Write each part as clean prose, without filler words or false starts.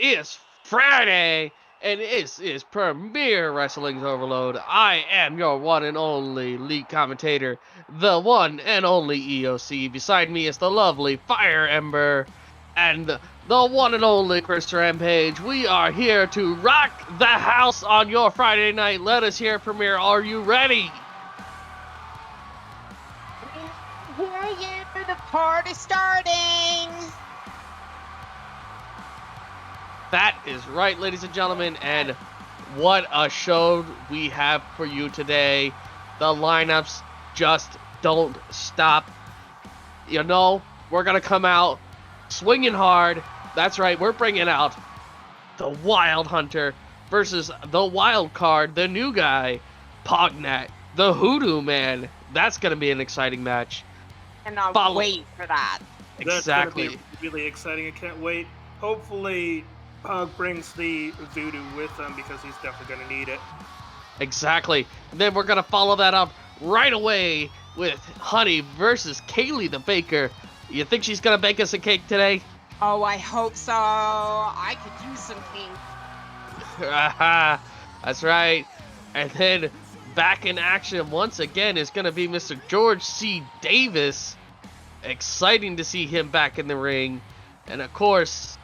is Friday, and this is Premier Wrestling's Overload. I am your one and only lead commentator, the one and only EOC. Beside me is the lovely Fire Ember, and the one and only Chris Rampage. We are here to rock the house on your Friday night. Let us hear, Premier. Are you ready? Hear you, the party starting. That is right, ladies and gentlemen, and what a show we have for you today. The lineups just don't stop. You know, we're going to come out swinging hard. That's right, we're bringing out the Wild Hunter versus the Wild Card, the new guy, Pognak, the Hoodoo Man. That's going to be an exciting match. And I'll wait for that. Exactly. That's going to be really exciting. I can't wait. Hopefully, Pog brings the voodoo with him because he's definitely going to need it. Exactly. And then we're going to follow that up right away with Honey versus Kaylee the Baker. You think she's going to bake us a cake today? Oh, I hope so. I could use some cake. That's right. And then back in action once again is going to be Mr. George C. Davis. Exciting to see him back in the ring. And of course,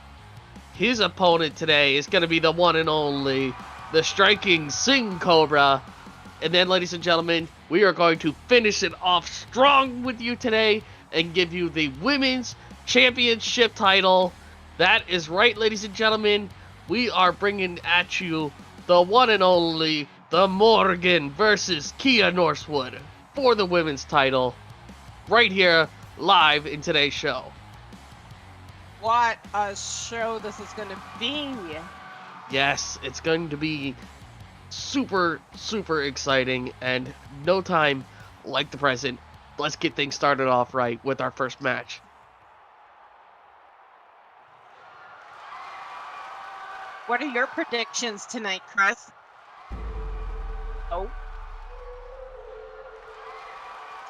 his opponent today is going to be the one and only, the striking Sing Cobra. And then, ladies and gentlemen, we are going to finish it off strong with you today and give you the Women's Championship title. That is right, ladies and gentlemen. We are bringing at you the one and only, the Morgan versus Kia Norsewood for the women's title. Right here, live in today's show. What a show this is going to be. Yes, it's going to be super, super exciting, and no time like the present. Let's get things started off right with our first match. What are your predictions tonight, Chris? Oh.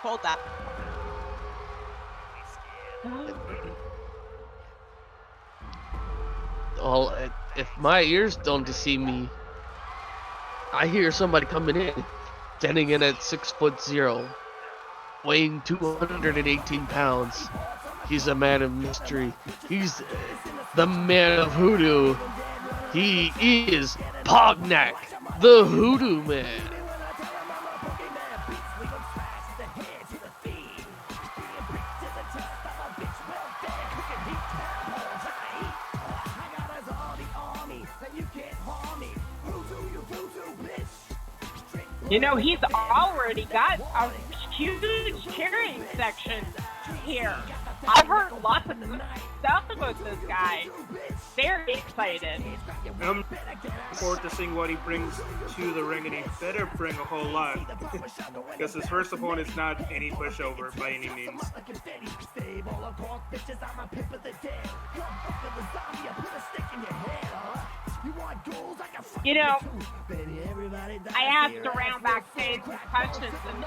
Hold up. Well, if my ears don't deceive me, I hear somebody coming in, standing in at 6'0", weighing 218 pounds. He's a man of mystery. He's the man of hoodoo. He is Pognak, the Hoodoo Man. You know, he's already got a huge cheering section here. I've heard lots of stuff about this guy. Very excited. I'm looking forward to seeing what he brings to the ring, and he better bring a whole lot. Because his first opponent is not any pushover by any means. You know, I asked around backstage some questions, and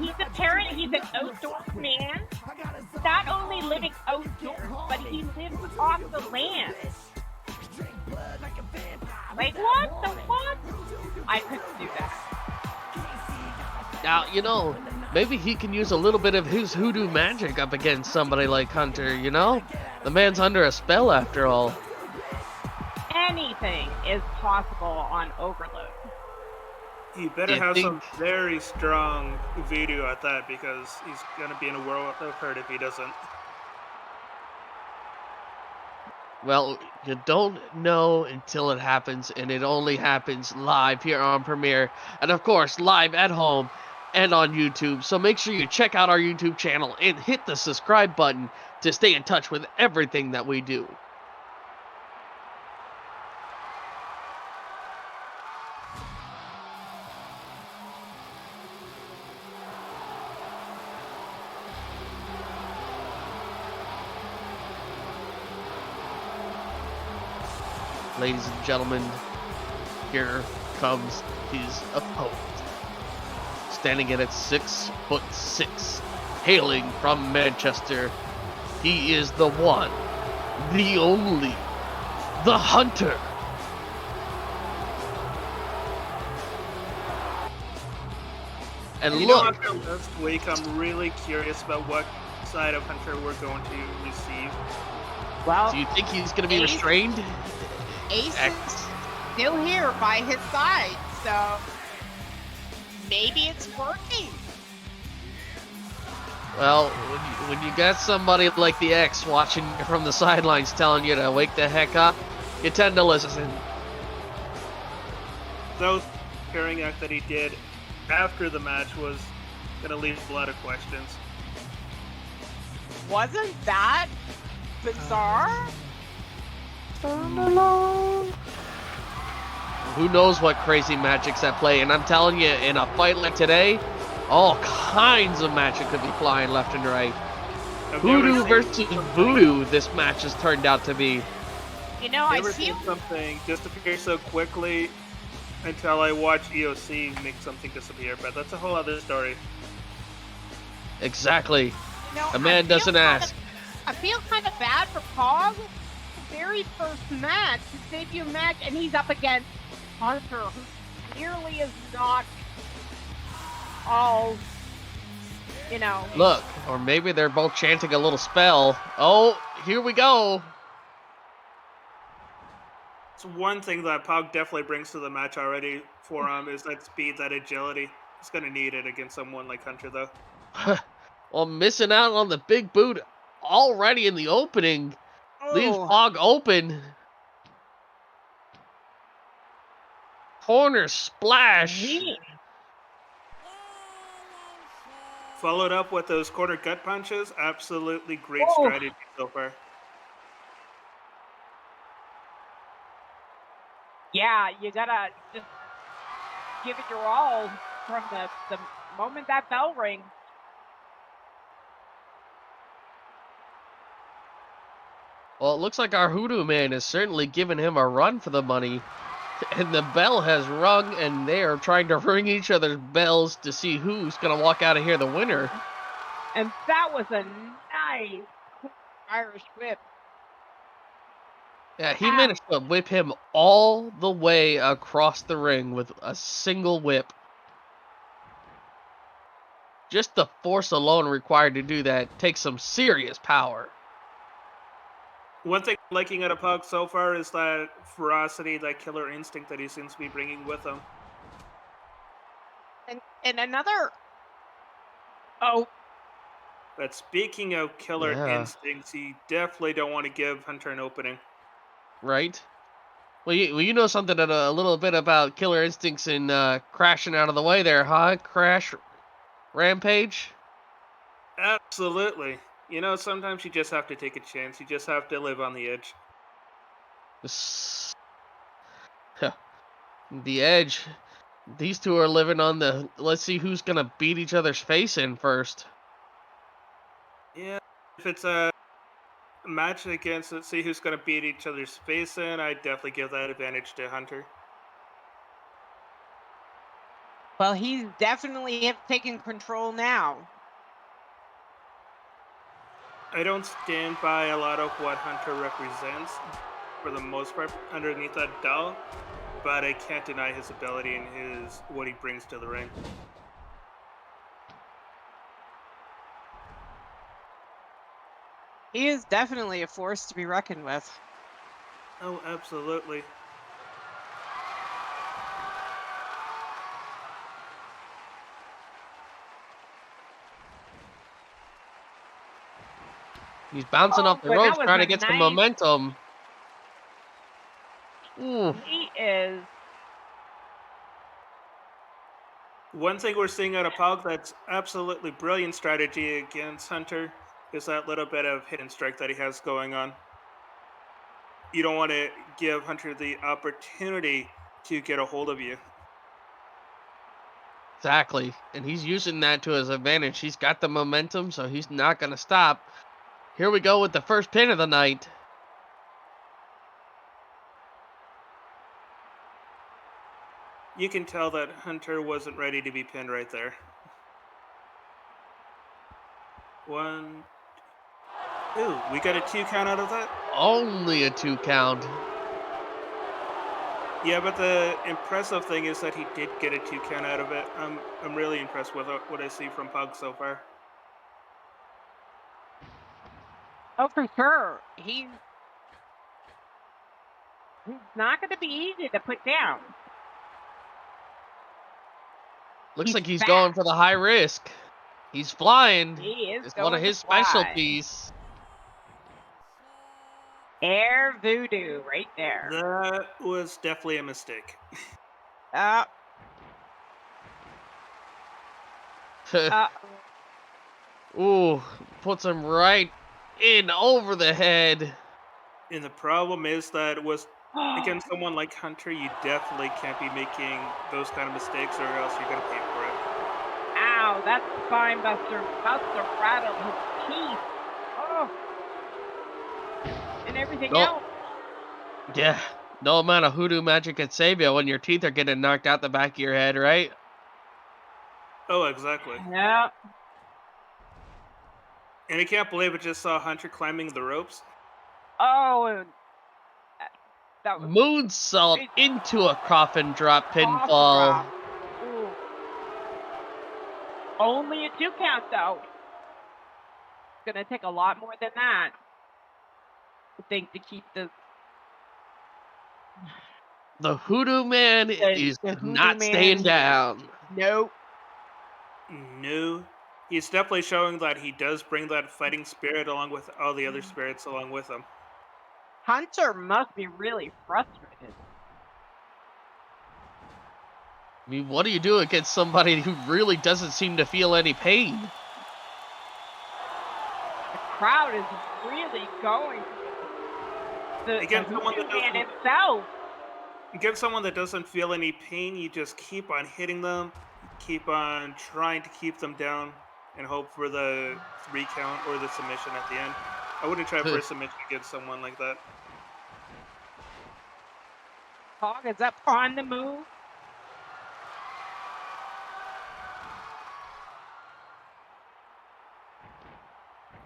he's an outdoors man. Not only living outdoors, but he lives off the land. Like, what the what? I couldn't do that. Now, you know, maybe he can use a little bit of his hoodoo magic up against somebody like Hunter, you know? The man's under a spell after all. Anything is possible on Overload. He better have some very strong voodoo at that, because he's going to be in a world of hurt if he doesn't. Well, you don't know until it happens, and it only happens live here on Premiere, and of course, live at home and on YouTube. So make sure you check out our YouTube channel and hit the subscribe button to stay in touch with everything that we do. Ladies and gentlemen, here comes his opponent. Standing in at 6'6", hailing from Manchester, he is the one, the only, the Hunter. And You look, know, after last week, I'm really curious about what side of Hunter we're going to receive. Well, do you think he's going to be Ace- restrained? Ace X. is still here by his side, so maybe it's working. Well, when you got somebody like the X watching you from the sidelines telling you to wake the heck up, you tend to listen. Those pairing act that he did after the match was going to leave a lot of questions. Wasn't that bizarre? Who knows what crazy magic's at play? And I'm telling you, in a fight like today, all kinds of magic could be flying left and right. I've never Hoodoo seen versus something- voodoo, this match has turned out to be. You know, I Never feel seen something disappear so quickly until I watched EOC make something disappear, but that's a whole other story. Exactly. you know, A man doesn't ask. I feel kind of bad for Pog. The very first match, his debut match, and he's up against Hunter, who clearly is not all, you know. Look, or maybe they're both chanting a little spell. Oh, here we go. It's one thing that Pog definitely brings to the match already for him is that speed, that agility. He's going to need it against someone like Hunter, though. Well, missing out on the big boot already in the opening leaves Oh, Pog open. Corner splash. Gee. Followed up with those corner gut punches. Absolutely great Oh. strategy so far. Yeah, you gotta just give it your all from the moment that bell rings. Well, it looks like our Hoodoo man is certainly giving him a run for the money. And the bell has rung, and they are trying to ring each other's bells to see who's going to walk out of here the winner. And that was a nice Irish whip. Yeah, he managed to whip him all the way across the ring with a single whip. Just the force alone required to do that takes some serious power. One thing I'm liking out of Pug so far is that ferocity, that killer instinct that he seems to be bringing with him. and another. Oh, But speaking of killer Yeah. instincts, you definitely don't want to give Hunter an opening. Right? Well, you know something a little bit about killer instincts and crashing out of the way there, huh? Crash Rampage? Absolutely. You know, sometimes you just have to take a chance. You just have to live on the edge. The Edge. These two are living on the. Let's see who's going to beat each other's face in first. Yeah, if it's a match against, let's see who's going to beat each other's face in, I'd definitely give that advantage to Hunter. Well, he's definitely taking control now. I don't stand by a lot of what Hunter represents, for the most part, underneath that doll, but I can't deny his ability and what he brings to the ring. He is definitely a force to be reckoned with. Oh, absolutely. He's bouncing off the but that ropes, was trying to a get some nice- momentum. Ooh. he is. One thing we're seeing out of Pog that's absolutely brilliant strategy against Hunter is that little bit of hidden strike that he has going on. You don't want to give Hunter the opportunity to get a hold of you. Exactly. And he's using that to his advantage. He's got the momentum, so he's not going to stop. Here we go with the first pin of the night. You can tell that Hunter wasn't ready to be pinned right there. One. Ooh, we got a 2 count out of that? Only a 2 count. Yeah, but the impressive thing is that he did get a 2 count out of it. I'm really impressed with what I see from Pug so far. Oh, for sure. He's not going to be easy to put down. Looks He's like he's fast. going for the high risk. He's flying. He is It's going one of to his fly. specialties. Air voodoo right there. That was definitely a mistake. Ooh, puts him right in over the head. And the problem is that against someone like Hunter, you definitely can't be making those kind of mistakes, or else you're gonna pay for it. Ow, that's spine buster. Buster rattled his teeth. Oh. And everything else. Yeah, no amount of hoodoo magic can save you when your teeth are getting knocked out the back of your head, right? Oh, exactly. Yeah. And I can't believe I just saw Hunter climbing the ropes. Oh, that was Moonsault into a coffin drop pinfall. drop. Ooh. Only a 2 count though. It's gonna take a lot more than that, I think, to keep The Hoodoo Man is not staying down. Nope. No. He's definitely showing that he does bring that fighting spirit along with all the other spirits along with him. Hunter must be really frustrated. I mean, what do you do against somebody who really doesn't seem to feel any pain? The crowd is really going the Hoodoo Man himself. Against someone that doesn't feel any pain, you just keep on hitting them, keep on trying to keep them down, and hope for the 3 count or the submission at the end. I wouldn't try for a submission against someone like that. Hog is up on the move.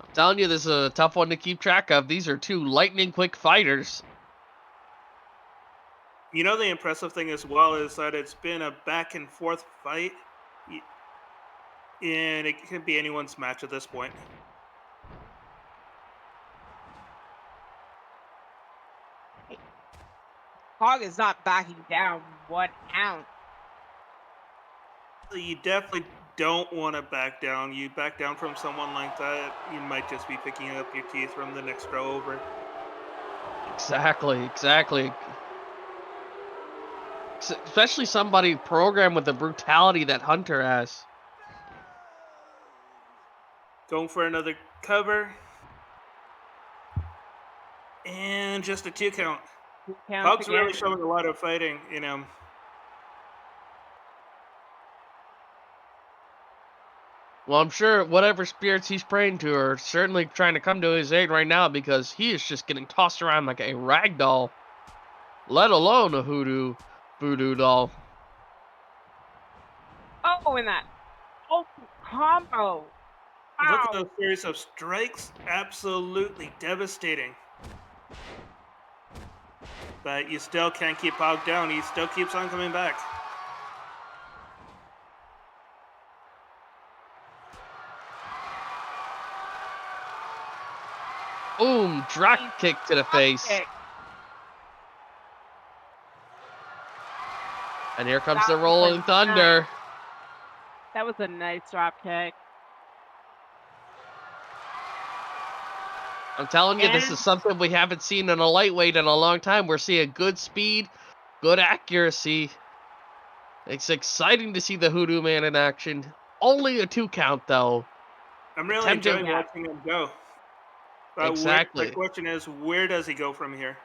I'm telling you, this is a tough one to keep track of. These are 2 lightning quick fighters. You know, the impressive thing as well is that it's been a back and forth fight, and it can be anyone's match at this point. Hog is not backing down 1 ounce. You definitely don't want to back down. You back down from someone like that, you might just be picking up your teeth from the next row over. Exactly. Especially somebody programmed with the brutality that Hunter has. Going for another cover. And just a 2 count. Pug's really showing a lot of fighting in him. Well, I'm sure whatever spirits he's praying to are certainly trying to come to his aid right now, because he is just getting tossed around like a rag doll, let alone a voodoo doll. Oh, and that combo. Wow. Look at those series of strikes. Absolutely devastating. But you still can't keep Pug down. He still keeps on coming back. Boom, drop kick to the face. And here comes the Rolling Thunder. Nice. That was a nice drop kick. I'm telling you, this is something we haven't seen in a lightweight in a long time. We're seeing good speed, good accuracy. It's exciting to see the Hoodoo Man in action. Only a 2 count, though. I'm really enjoying watching him go. Exactly. The question is, where does he go from here?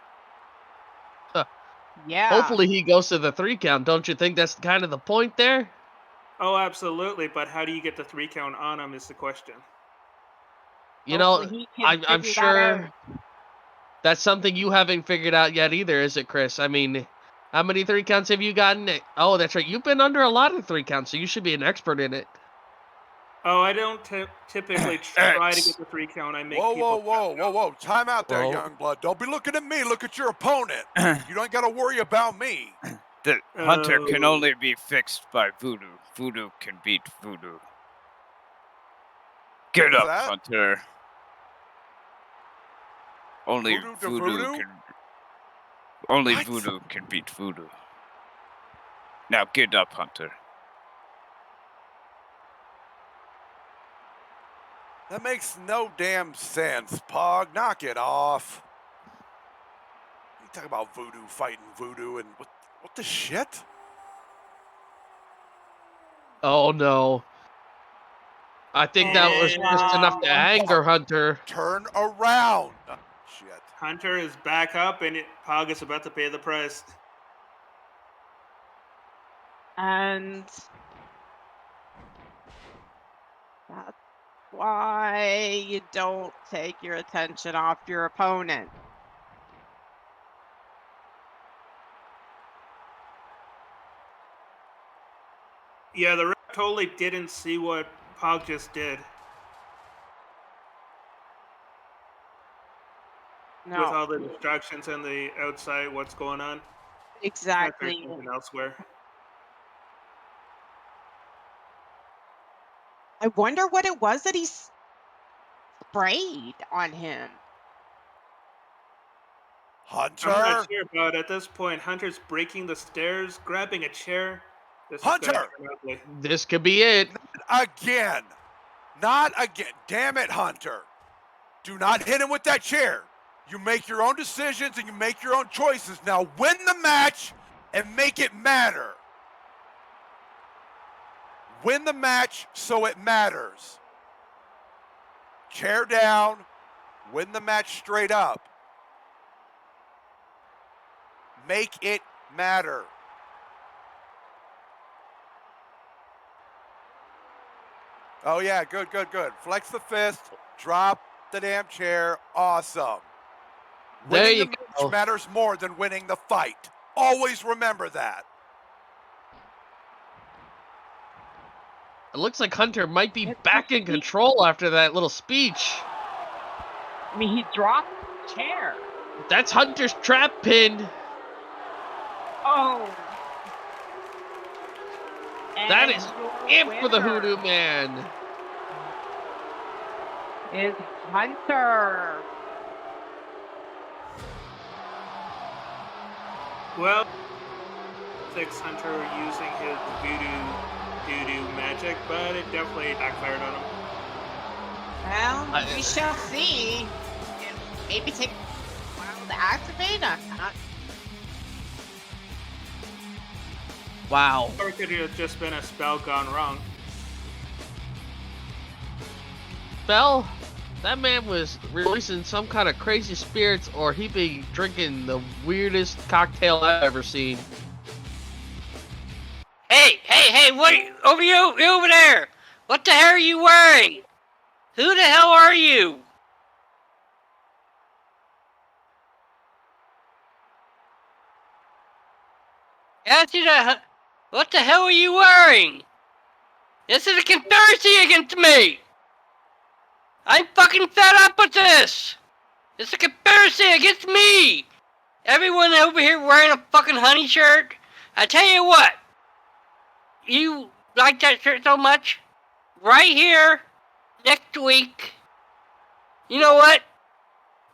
Yeah. Hopefully he goes to the 3 count. Don't you think that's kind of the point there? Oh, absolutely. But how do you get the 3 count on him is the question. You know, I'm sure that's something you haven't figured out yet either, is it, Chris? I mean, how many 3 counts have you gotten? Oh, that's right. You've been under a lot of 3 counts, so you should be an expert in it. Oh, I don't typically try to get the 3 count. I make people. Whoa. Time out there, Whoa. young blood. Don't be looking at me. Look at your opponent. You don't got to worry about me. The Hunter can Oh. only be fixed by voodoo. Voodoo can beat voodoo. Get What's up, that? Hunter. Only Voodoo to voodoo voodoo? can. Only What? voodoo can beat voodoo. Now get up, Hunter. That makes no damn sense, Pog. Knock it off. You talk about voodoo fighting voodoo and what the shit? Oh no. I think that was just enough to anger Hunter. Turn around. Oh, shit. Hunter is back up, and Pog is about to pay the price. And that's why you don't take your attention off your opponent. Yeah, the ref totally didn't see what Pog just did with No, all the distractions and the outside. What's going on? exactly. Hunter's moving elsewhere. I wonder what it was that he sprayed on him. Hunter. I'm not sure, but at this point, Hunter's breaking the stairs, grabbing a chair. This is gonna Hunter! turn ugly. This could be it. Again. Not again. Damn it, Hunter. Do not hit him with that chair. You make your own decisions and you make your own choices. Now win the match and make it matter. Win the match so it matters. Chair down. Win the match straight up. Make it matter. Oh yeah, good. Flex the fist, drop the damn chair, awesome. There Winning you the go. match matters more than winning the fight. Always remember that. It looks like Hunter might be back in control after that little speech. I mean, he dropped the chair. That's Hunter's trap pin. Oh. That And is your it for the winner Hoodoo Man. is Hunter. Well, Six Hunter using his voodoo magic, but it definitely backfired on him. Well, we shall see. Maybe take a while to activate. Wow. Or it could have just been a spell gone wrong. Bell, that man was releasing some kind of crazy spirits, or he be drinking the weirdest cocktail I've ever seen. Hey, what are you over there? What the hell are you wearing? Who the hell are you? Ask you to, what the hell are you wearing? This is a conspiracy against me! I'm fucking fed up with this! It's a conspiracy against me! Everyone over here wearing a fucking honey shirt? I tell you what, you like that shirt so much? Right here, next week, you know what?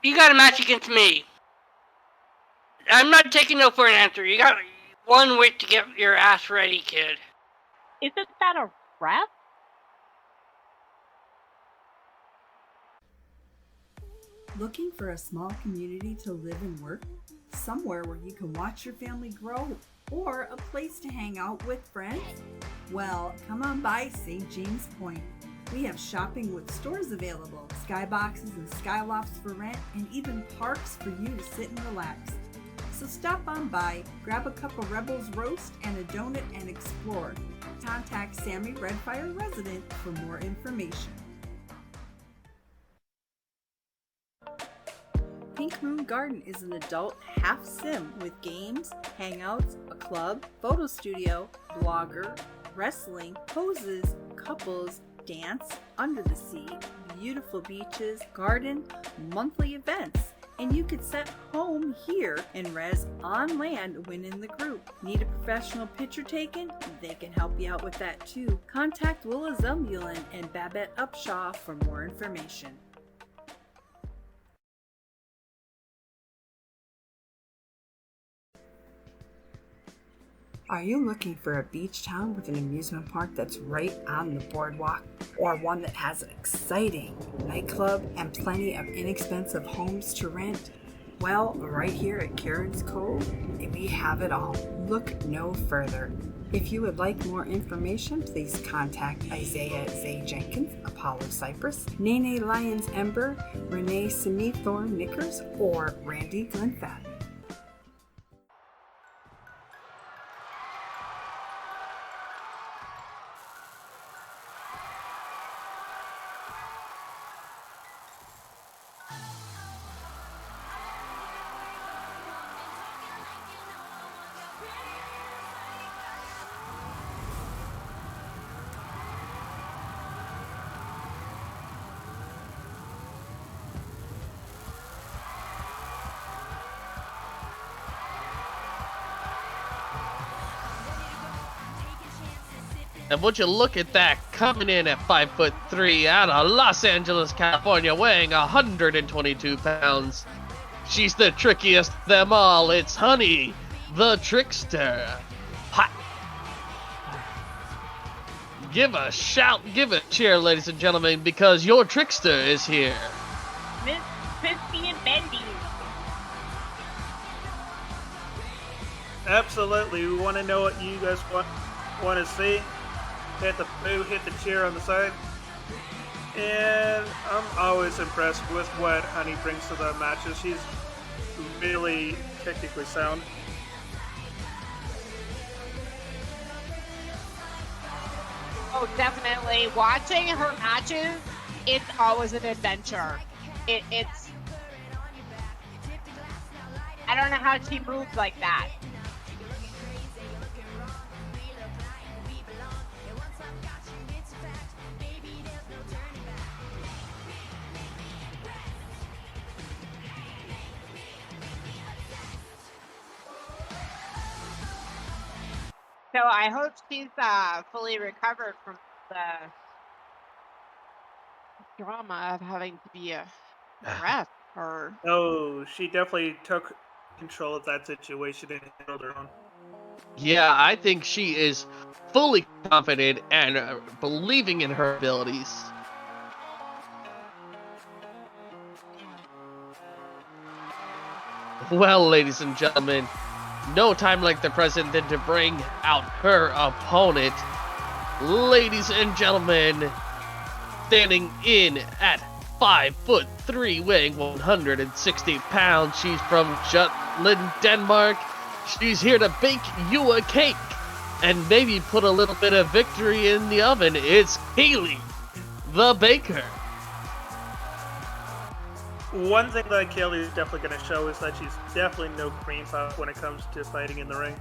You got a match against me. I'm not taking no for an answer. You got 1 week to get your ass ready, kid. Isn't that a ref? Looking for a small community to live and work? Somewhere where you can watch your family grow, or a place to hang out with friends? Well, come on by St. James Point. We have shopping with stores available, skyboxes and skylofts for rent, and even parks for you to sit and relax. So stop on by, grab a cup of Rebels Roast and a donut and explore. Contact Sammy Redfire Resident for more information. Pink Moon Garden is an adult half sim with games, hangouts, a club, photo studio, blogger, wrestling, poses, couples, dance, under the sea, beautiful beaches, garden, monthly events. And you could set home here and res on land when in the group. Need a professional picture taken? They can help you out with that too. Contact Willa Zumbulin and Babette Upshaw for more information. Are you looking for a beach town with an amusement park that's right on the boardwalk? Or one that has an exciting nightclub and plenty of inexpensive homes to rent? Well, right here at Karen's Cove, we have it all. Look no further. If you would like more information, please contact Isaiah Zay Jenkins, Apollo Cypress, Nene Lyons Ember, Renee Sinithorn Knickers, or Randy Glenfat. And would you look at that, coming in at 5'3" out of Los Angeles, California, weighing 122 pounds. She's the trickiest of them all. It's Honey, the Trickster. Ha! Give a shout, give a cheer, ladies and gentlemen, because your trickster is here. Miss Crispy and Bendy. Absolutely. We want to know what you guys want to see. Hit the boo, hit the cheer on the side. And I'm always impressed with what Honey brings to the matches. She's really technically sound. Oh, definitely. Watching her matches, it's always an adventure. It's... I don't know how she moves like that. So I hope she's fully recovered from the drama of having to be a ref. Or Oh, she definitely took control of that situation and handled her own. Yeah, I think she is fully confident and believing in her abilities. Well, ladies and gentlemen, no time like the present than to bring out her opponent. Ladies and gentlemen, standing in at 5'3", weighing 160 pounds. She's from Jutland, Denmark. She's here to bake you a cake and maybe put a little bit of victory in the oven. It's Kaylee, the baker. One thing that Kaylee is definitely going to show is that she's definitely no cream puff when it comes to fighting in the ring.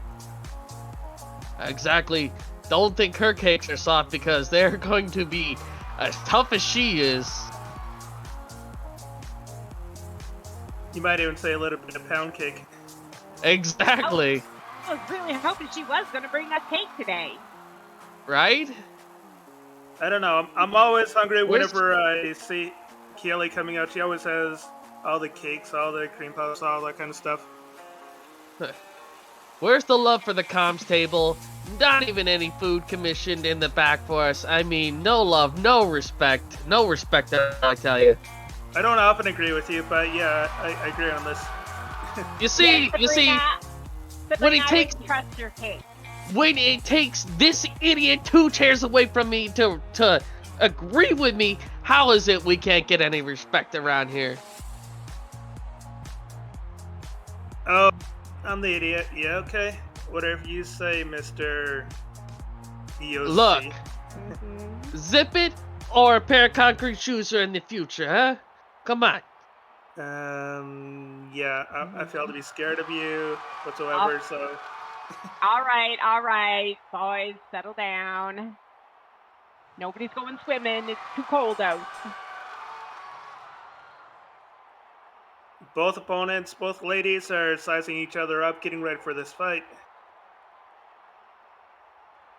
Exactly. Don't think her cakes are soft because they're going to be as tough as she is. You might even say a little bit of pound cake. Exactly. I was really hoping she was going to bring us cake today. Right? I don't know. I'm always hungry whenever I see Kaylee coming out. She always has all the cakes, all the cream puffs, all that kind of stuff. Where's the love for the comms table? Not even any food commissioned in the back for us. I mean, no love, no respect. No respect, I tell you. I don't often agree with you, but yeah, I agree on this. You see, when it takes trust your cake. When it takes this idiot 2 chairs away from me to agree with me, how is it we can't get any respect around here? Oh, I'm the idiot. Yeah, okay. Whatever you say, Mr. EOC. Look, zip it or a pair of concrete shoes are in the future, huh? Come on. Yeah, I feel to be scared of you whatsoever, so... All right, boys, settle down. Nobody's going swimming. It's too cold out. Both opponents, both ladies are sizing each other up, getting ready for this fight.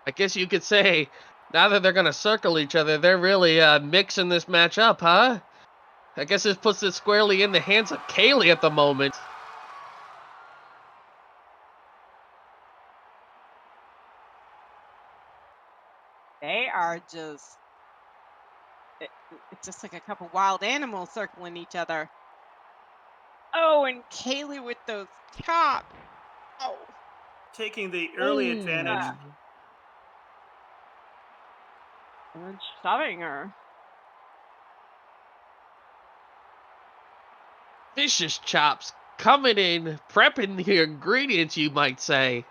I guess you could say, now that they're going to circle each other, they're really mixing this match up, huh? I guess this puts it squarely in the hands of Kaylee at the moment. They are just. It's just like a couple wild animals circling each other. Oh, and Kaylee with those chops. Oh. Taking the early advantage. And then shoving her. Vicious chops coming in, prepping the ingredients, you might say.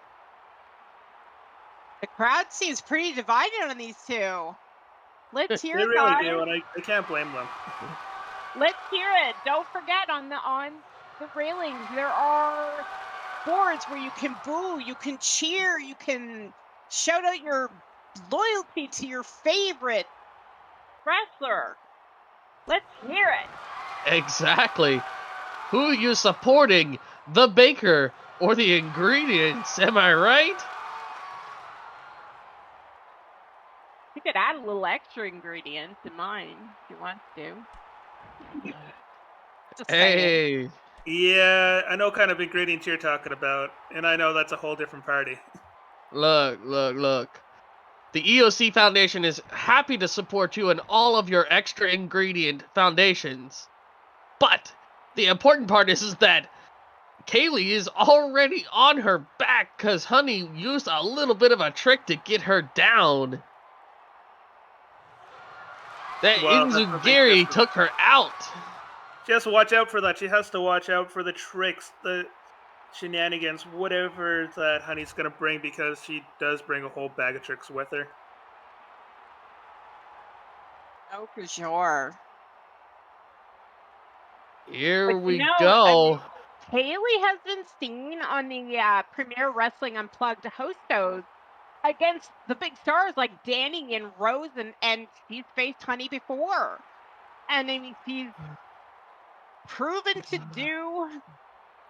The crowd seems pretty divided on these two. Let's hear They it, really guys. do, and I can't blame them. Let's hear it. Don't forget on the railings there are boards where you can boo, you can cheer, you can shout out your loyalty to your favorite wrestler. Let's hear it. Exactly. Who are you supporting? The baker or the ingredients? Am I right? You could add a little extra ingredient to mine if you want to. Just saying. Hey. Yeah, I know kind of ingredients you're talking about, and I know that's a whole different party. Look. The EOC Foundation is happy to support you in all of your extra ingredient foundations. But the important part is that Kaylee is already on her back because Honey used a little bit of a trick to get her down. That Well, that's a big Inzugiri difference. took her out. Just watch out for that. She has to watch out for the tricks, the shenanigans, whatever that Honey's going to bring, because she does bring a whole bag of tricks with her. Oh, for sure. Here But we you know, go. Kaylee has been seen on the Premier Wrestling Unplugged host shows against the big stars like Danny and Rose, and she's faced Honey before. And I mean, she's proven to do.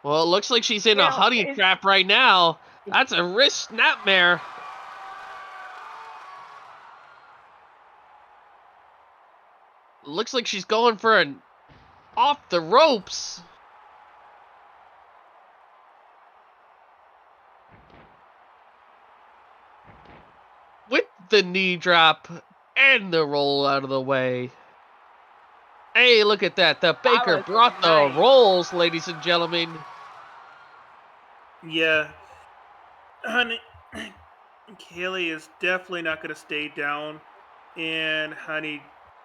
Well, it looks like she's in a Well, honey it's- trap right now. That's a wrist snapmare. Looks like she's going for an off the ropes. With the knee drop and the roll out of the way. Hey, look at that. The Baker was brought the nice. rolls, ladies and gentlemen. Yeah. Honey, Kaylee is definitely not going to stay down, and Honey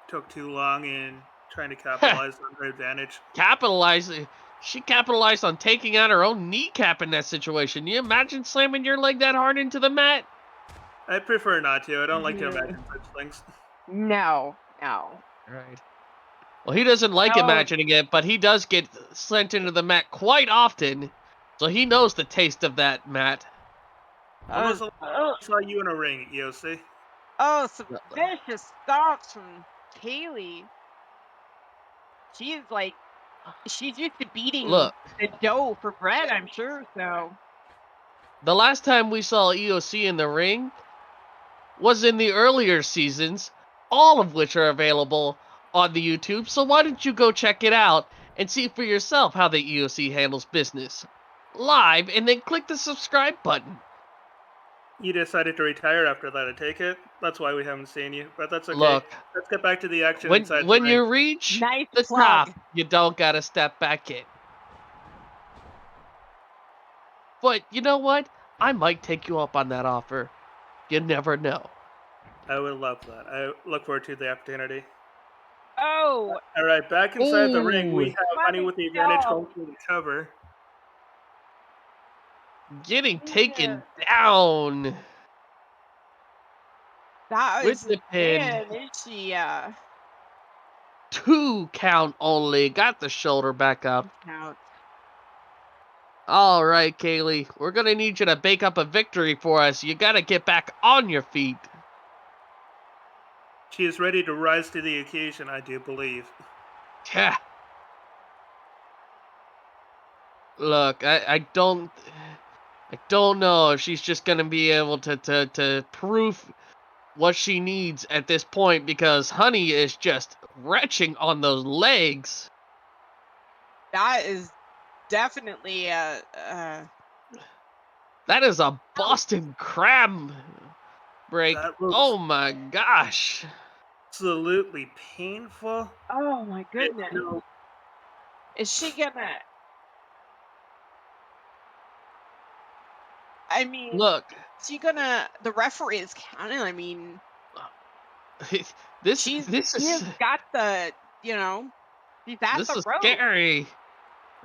took too long in trying to capitalize on her advantage. She capitalized on taking out her own kneecap in that situation. You imagine slamming your leg that hard into the mat? I prefer not to. I don't like to imagine such things. No. Right. Well, he doesn't like No. imagining it, but he does get sent into the mat quite often, so he knows the taste of that mat. When was the last time I saw you in a ring, EOC? Oh, some vicious stops from Kaylee. She's used to beating Look, the dough for bread, I'm sure. So the last time we saw EOC in the ring was in the earlier seasons, all of which are available on the YouTube, so why don't you go check it out and see for yourself how the EOC handles business live, and then click the subscribe button. You decided to retire after that, I take it? That's why we haven't seen you, but that's okay. Look, Let's get back to the action when inside when the you ring. reach nice the plug. top, you don't gotta step back in. But you know what? I might take you up on that offer. You never know. I would love that. I look forward to the opportunity. Oh, All right, back inside the ring, we Ooh. have Honey with the advantage go. going through the cover. Getting taken down That with was the pin. man, is she 2 count only. Got the shoulder back up. count. All right, Kaylee. We're going to need you to bake up a victory for us. You got to get back on your feet. She is ready to rise to the occasion, I do believe. Yeah. Look, I don't know if she's just gonna be able to prove what she needs at this point, because Honey is just retching on those legs. That is definitely That is a Boston Crab break. That looks Oh my gosh. absolutely painful. oh my goodness. No, Is she gonna? I mean, Look, is she gonna? The referee is counting. I mean, this she's is got the, you know, she's at this the is rope. scary.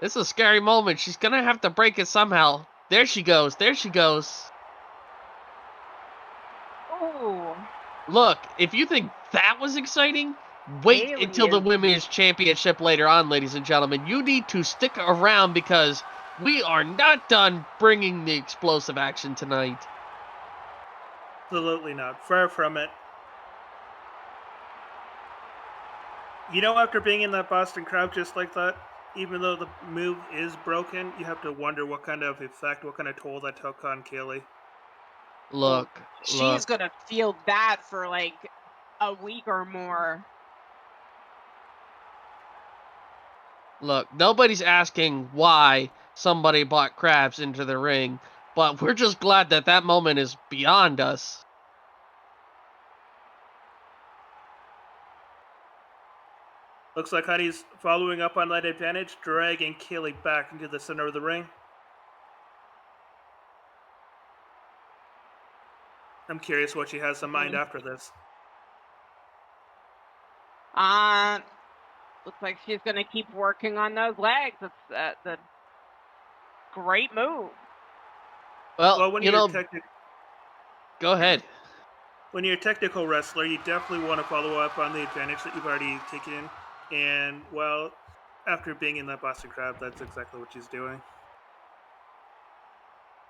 This is a scary moment. She's gonna have to break it somehow. There she goes. There she goes. Oh, Look, if you think that was exciting, wait Bayley until the is- Women's Championship later on, ladies and gentlemen. You need to stick around because we are not done bringing the explosive action tonight. absolutely not. Far from it. You know, after being in that Boston Crab just like that, even though the move is broken, you have to wonder what kind of effect, what kind of toll that took on Kaylee. Look, she's gonna feel that for like a week or more. look. Nobody's asking why somebody brought crabs into the ring, but we're just glad that that moment is beyond us. Looks like Honey's following up on that advantage, dragging Kaylee back into the center of the ring. I'm curious what she has in mind after this. Looks like she's gonna keep working on those legs. It's the great move. Well, when you you're know, go ahead. when you're a technical wrestler, you definitely want to follow up on the advantage that you've already taken. And, well, after being in that Boston Crab, that's exactly what she's doing.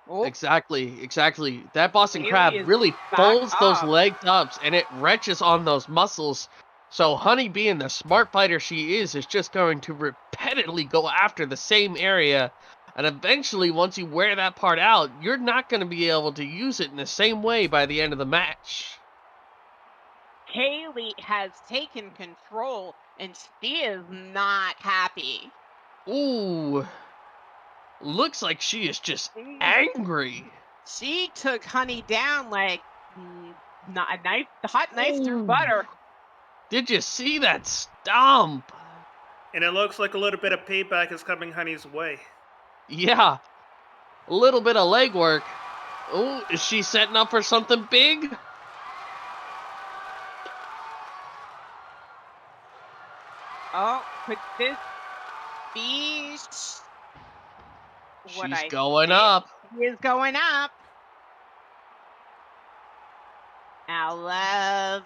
Oh, Exactly. That Boston Bayley Crab is really back folds those up. leg ups and it wrenches on those muscles. So Honey, being the smart fighter she is just going to repeatedly go after the same area. And eventually, once you wear that part out, you're not going to be able to use it in the same way by the end of the match. Kaylee has taken control, and she is not happy. Ooh. Looks like she is just angry. She took Honey down like not a knife, hot knife through butter. Did you see that stomp? And it looks like a little bit of payback is coming Honey's way. Yeah. A little bit of leg work. Oh, is she setting up for something big? Oh, could this be what She's going up. She is going up. I love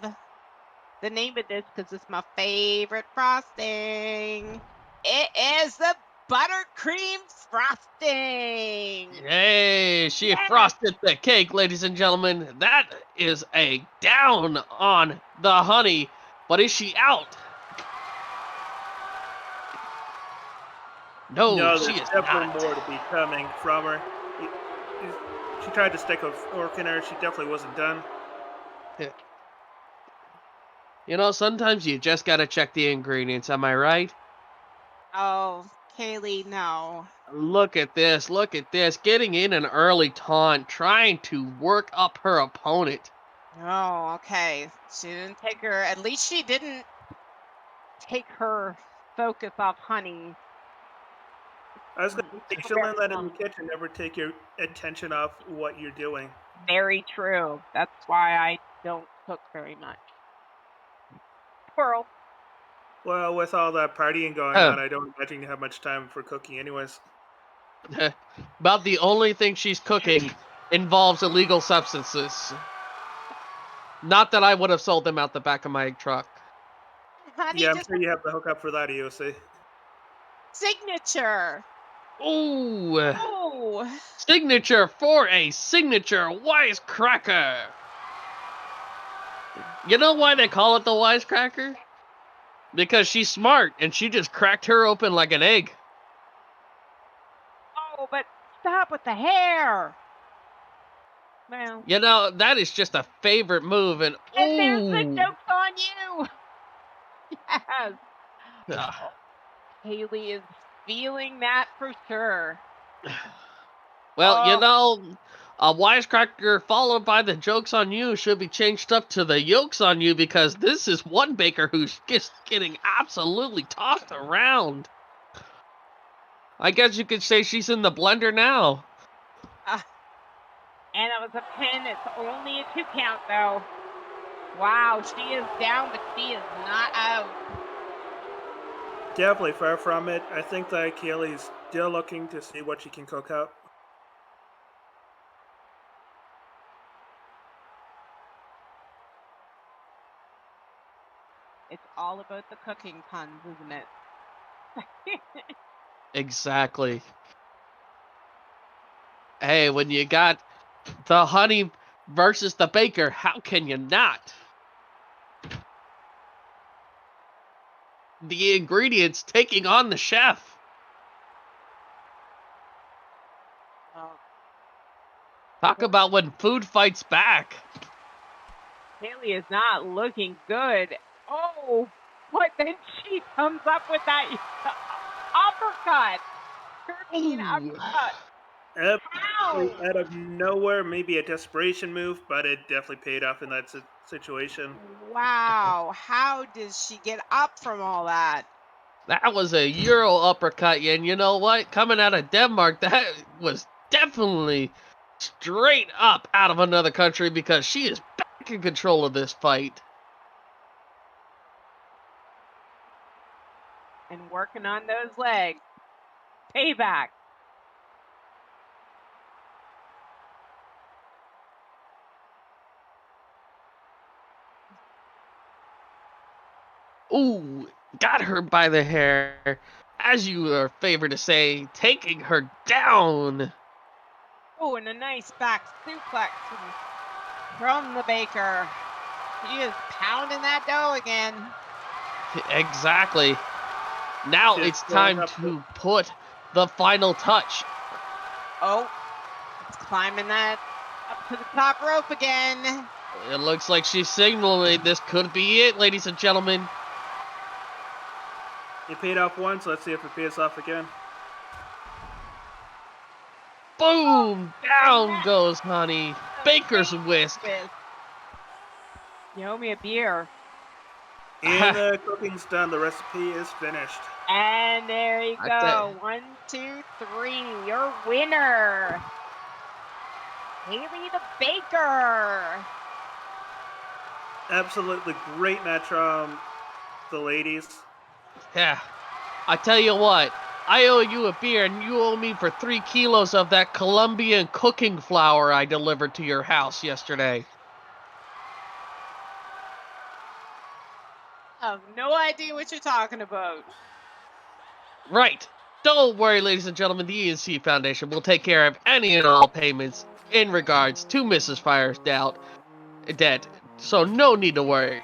the name of this because it's my favorite frosting. It is the buttercream frosting. Hey, she frosted the cake, ladies and gentlemen. That is a down on the Honey. But is she out? No, she there's is definitely not. more to be coming from her. She tried to stick a fork in her. She definitely wasn't done. You know, sometimes you just gotta check the ingredients, am I right? Oh, Kaylee, no. Look at this, getting in an early taunt, trying to work up her opponent. Oh, okay. She didn't take her, at least she didn't take her focus off Honey. I was going to say, you should learn that in the kitchen. Never take your attention off what you're doing. Very true. That's why I don't cook very much. Squirrel. Well, with all that partying going on, I don't imagine you have much time for cooking anyways. About the only thing she's cooking involves illegal substances. Not that I would have sold them out the back of my truck. Honey, Yeah, I'm just sure you have the hookup for that, EOC. signature. Ooh. Oh. Signature for a signature wisecracker. You know why they call it the wisecracker? Because she's smart, and she just cracked her open like an egg. Oh, but stop with the hair. Well, You know, that is just a favorite move, and and there's the ooh. joke's on you. Yes. Ah. Haley is feeling that for sure. Well, you Oh. know, a wisecracker followed by the jokes on you should be changed up to the yolks on you, because this is one baker who's just getting absolutely tossed around. I guess you could say she's in the blender now. And it was a pin. It's only a 2 count, though. Wow, she is down, but she is not out. Definitely far from it. I think that Kaylee's still looking to see what she can cook up. It's all about the cooking puns, isn't it? Exactly. Hey, when you got the honey versus the baker, how can you not? The ingredients taking on the chef. Oh, Talk about when food fights back. Haley is not looking good. Oh, but then she comes up with that uppercut. European Ooh. uppercut. Out of nowhere, maybe a desperation move, but it definitely paid off in that situation. Wow, how does she get up from all that? That was a Euro uppercut, and you know what? Coming out of Denmark, that was definitely straight up out of another country, because she is back in control of this fight. And working on those legs. Payback. Ooh, got her by the hair. As you are favored to say, taking her down. Oh, and a nice back suplex from the baker. He is pounding that dough again. Exactly. Now Just it's going time up to put the final touch. Oh, it's climbing that up to the top rope again. It looks like she's signaling this could be it, ladies and gentlemen. It paid off once, let's see if it pays off again. Boom! Down goes Honey. Baker's whisk. You owe me a beer. And the cooking's done, the recipe is finished. And there you I tell go. 1, 2, 3. Your winner. Haley the Baker. Absolutely great match from the ladies. Yeah. I tell you what, I owe you a beer, and you owe me for 3 kilos of that Colombian cooking flour I delivered to your house yesterday. I have no idea what you're talking about. Right. Don't worry, ladies and gentlemen, the ENC Foundation will take care of any and all payments in regards to Mrs. Fire's debt, so no need to worry.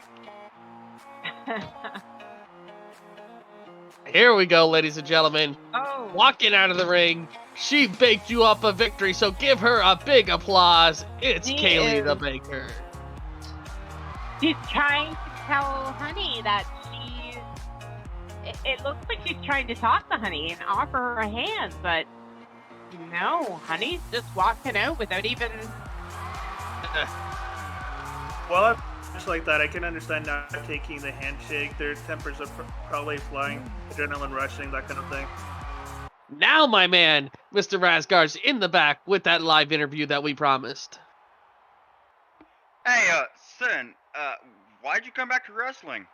Here we go, ladies and gentlemen. Oh. Walking out of the ring, she baked you up a victory, so give her a big applause. It's She Kaylee the is- Baker. She's trying to tell Honey that it looks like she's trying to talk to Honey and offer her a hand, but no, Honey's just walking out without even. Well, much like that, I can understand not taking the handshake. Their tempers are probably flying, adrenaline rushing, that kind of thing. Now, my man, Mr. Rasgard's in the back with that live interview that we promised. Hey, son, why'd you come back to wrestling?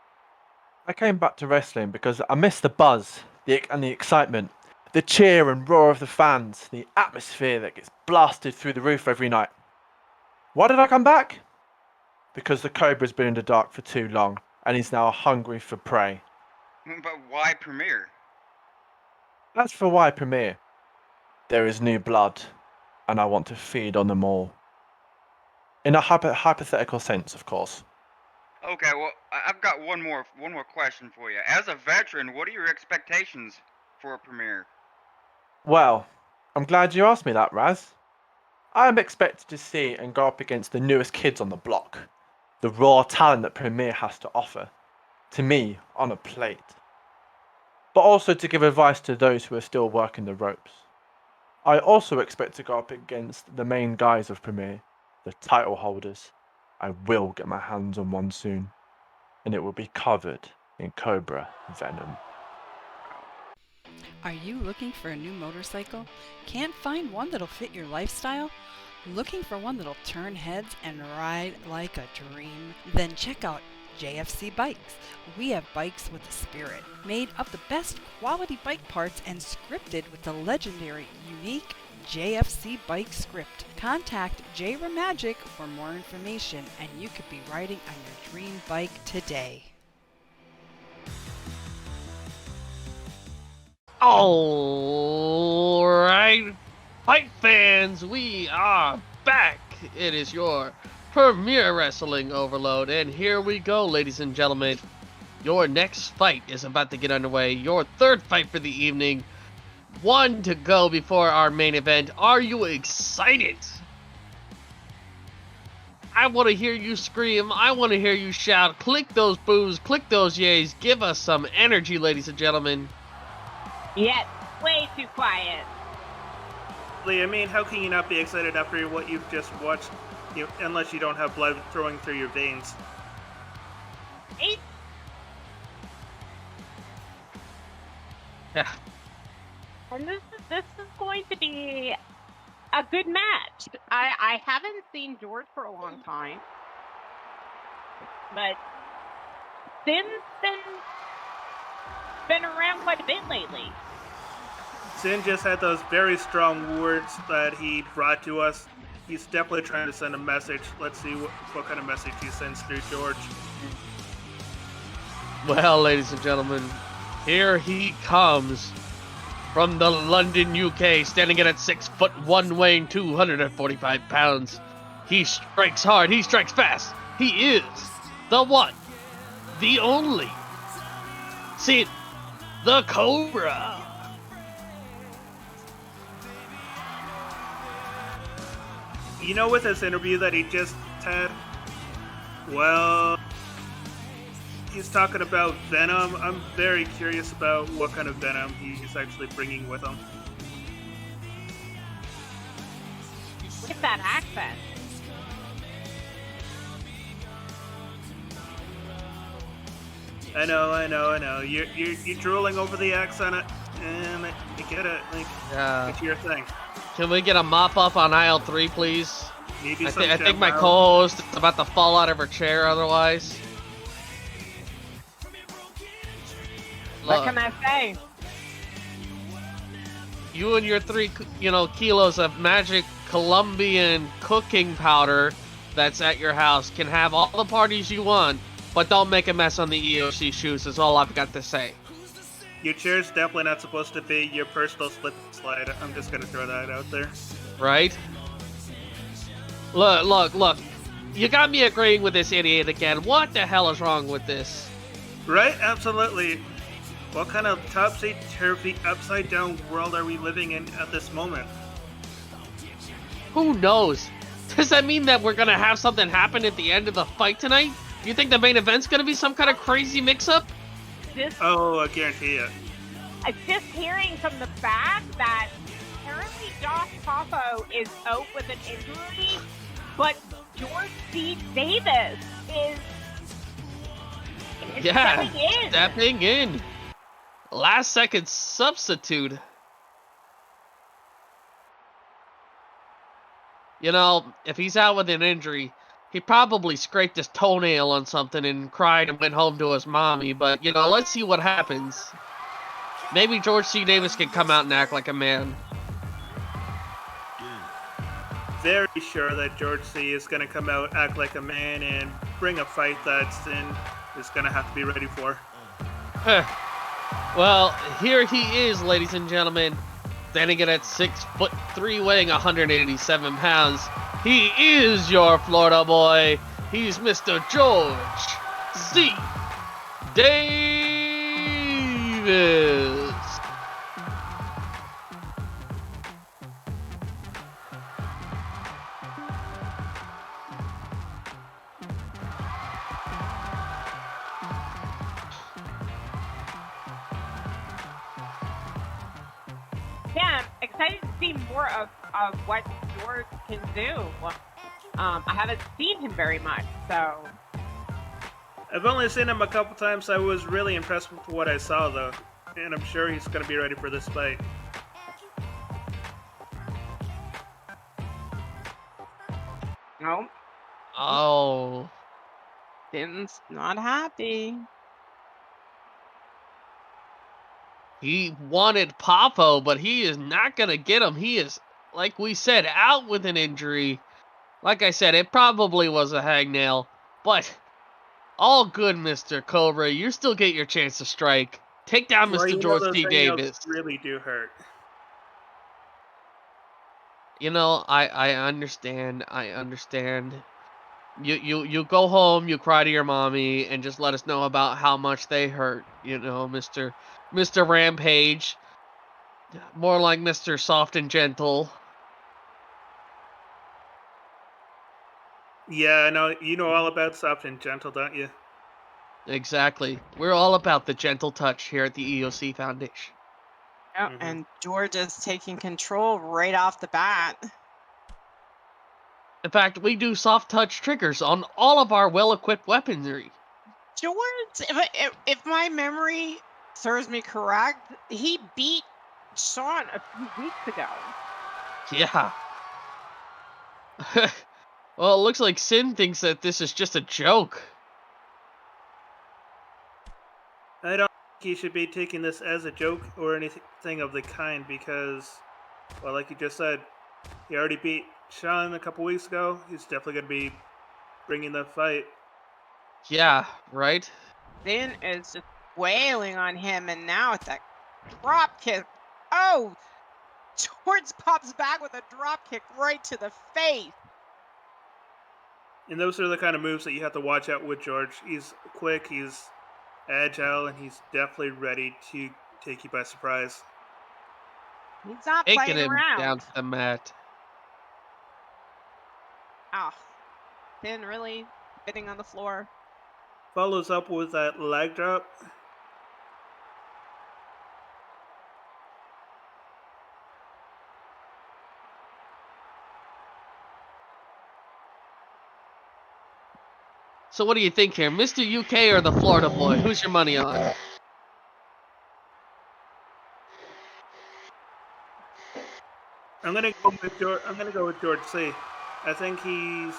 I came back to wrestling because I missed the buzz and the excitement, the cheer and roar of the fans, the atmosphere that gets blasted through the roof every night. Why did I come back? Because the Cobra's been in the dark for too long, and he's now hungry for prey. But why Premier? As for why Premier, there is new blood, and I want to feed on them all. In a hypothetical sense, of course. Okay, well, I've got one more question for you. As a veteran, what are your expectations for a premiere? Well, I'm glad you asked me that, Raz. I am expected to see and go up against the newest kids on the block. The raw talent that Premier has to offer. To me, on a plate. But also to give advice to those who are still working the ropes. I also expect to go up against the main guys of Premier, the title holders. I will get my hands on one soon, and it will be covered in Cobra Venom. Are you looking for a new motorcycle? Can't find one that'll fit your lifestyle? Looking for one that'll turn heads and ride like a dream? Then check out JFC Bikes. We have bikes with a spirit, made of the best quality bike parts and scripted with the legendary, unique JFC Bike script. Contact J Ramagic for more information and you could be riding on your dream bike today. Alright, fight fans, we are back. It is your Premier Wrestling Overload, and here we go, ladies and gentlemen. Your next fight is about to get underway. Your third fight for the evening. One to go before our main event. Are you excited? I want to hear you scream. I want to hear you shout. Click those boos. Click those yays. Give us some energy, ladies and gentlemen. Yet, way too quiet. Lee, I mean, how can you not be excited after what you've just watched, unless you don't have blood flowing through your veins? Yeah. And this is going to be a good match. I haven't seen George for a long time. But Sin's been around quite a bit lately. Sin just had those very strong words that he brought to us. He's definitely trying to send a message. Let's see what kind of message he sends through George. Well, ladies and gentlemen, here he comes from the London, UK, standing at 6'1", weighing 245 pounds. He strikes hard, he strikes fast. He is the one, the only, Sin, the Cobra. You know, with this interview that he just had, well, he's talking about Venom. I'm very curious about what kind of Venom he's actually bringing with him. Look at that accent. I know. You're drooling over the accent, and I get it. Like, it's your thing. Can we get a mop up on aisle 3, please? Maybe I think my co-host is about to fall out of her chair otherwise. What can I say? You and your 3, kilos of magic Colombian cooking powder that's at your house can have all the parties you want, but don't make a mess on the EOC shoes is all I've got to say. Your chair's definitely not supposed to be your personal slip and slide. I'm just gonna throw that out there. Right? Look. You got me agreeing with this idiot again. What the hell is wrong with this? Right? Absolutely. What kind of topsy-turvy, upside-down world are we living in at this moment? Who knows? Does that mean that we're gonna have something happen at the end of the fight tonight? You think the main event's gonna be some kind of crazy mix-up? Oh, I guarantee it. Just hearing from the back that apparently Josh Poffo is out with an injury, but George C. Davis is stepping in. Last second substitute. If he's out with an injury, he probably scraped his toenail on something and cried and went home to his mommy, but, let's see what happens. Maybe George C. Davis can come out and act like a man. Very sure that George C. is going to come out, act like a man, and bring a fight that Sin is going to have to be ready for. Well, here he is, ladies and gentlemen. Standing at 6'3", weighing 187 pounds. He is your Florida boy. He's Mr. George C. Davis. Yeah, I'm excited to see more of what George can do. I haven't seen him very much, so I've only seen him a couple times. I was really impressed with what I saw, though, and I'm sure he's going to be ready for this fight. No, Oh. Finn's not happy. He wanted Papo, but he is not going to get him. He is, like we said, out with an injury. Like I said, it probably was a hangnail, but all good, Mr. Cobra. You still get your chance to strike. Take down Well, Mr. you know George those C. hangnails Davis. really do hurt. You know, I understand. I understand. You go home, you cry to your mommy, and just let us know about how much they hurt. You know, Mr. Rampage. More like Mr. Soft and Gentle. Yeah, I know. You know all about soft and gentle, don't you? Exactly. We're all about the gentle touch here at the EOC Foundation. Yep, and George is taking control right off the bat. In fact, we do soft touch triggers on all of our well-equipped weaponry. George, if my memory serves me correct, he beat Sean a few weeks ago. Yeah. Well, it looks like Sin thinks that this is just a joke. I don't think he should be taking this as a joke or anything of the kind because, well, like you just said, he already beat Sean a couple weeks ago. He's definitely going to be bringing the fight. Yeah, right? Finn is just wailing on him, and now it's a drop kick. Oh, George pops back with a drop kick right to the face. And those are the kind of moves that you have to watch out with George. He's quick, he's agile, and he's definitely ready to take you by surprise. He's not Taking playing him around. down to the mat. Oh, Finn really spitting on the floor. Follows up with that leg drop. So what do you think here? Mr. UK or the Florida boy? Who's your money on? I'm gonna go with George C. I think he's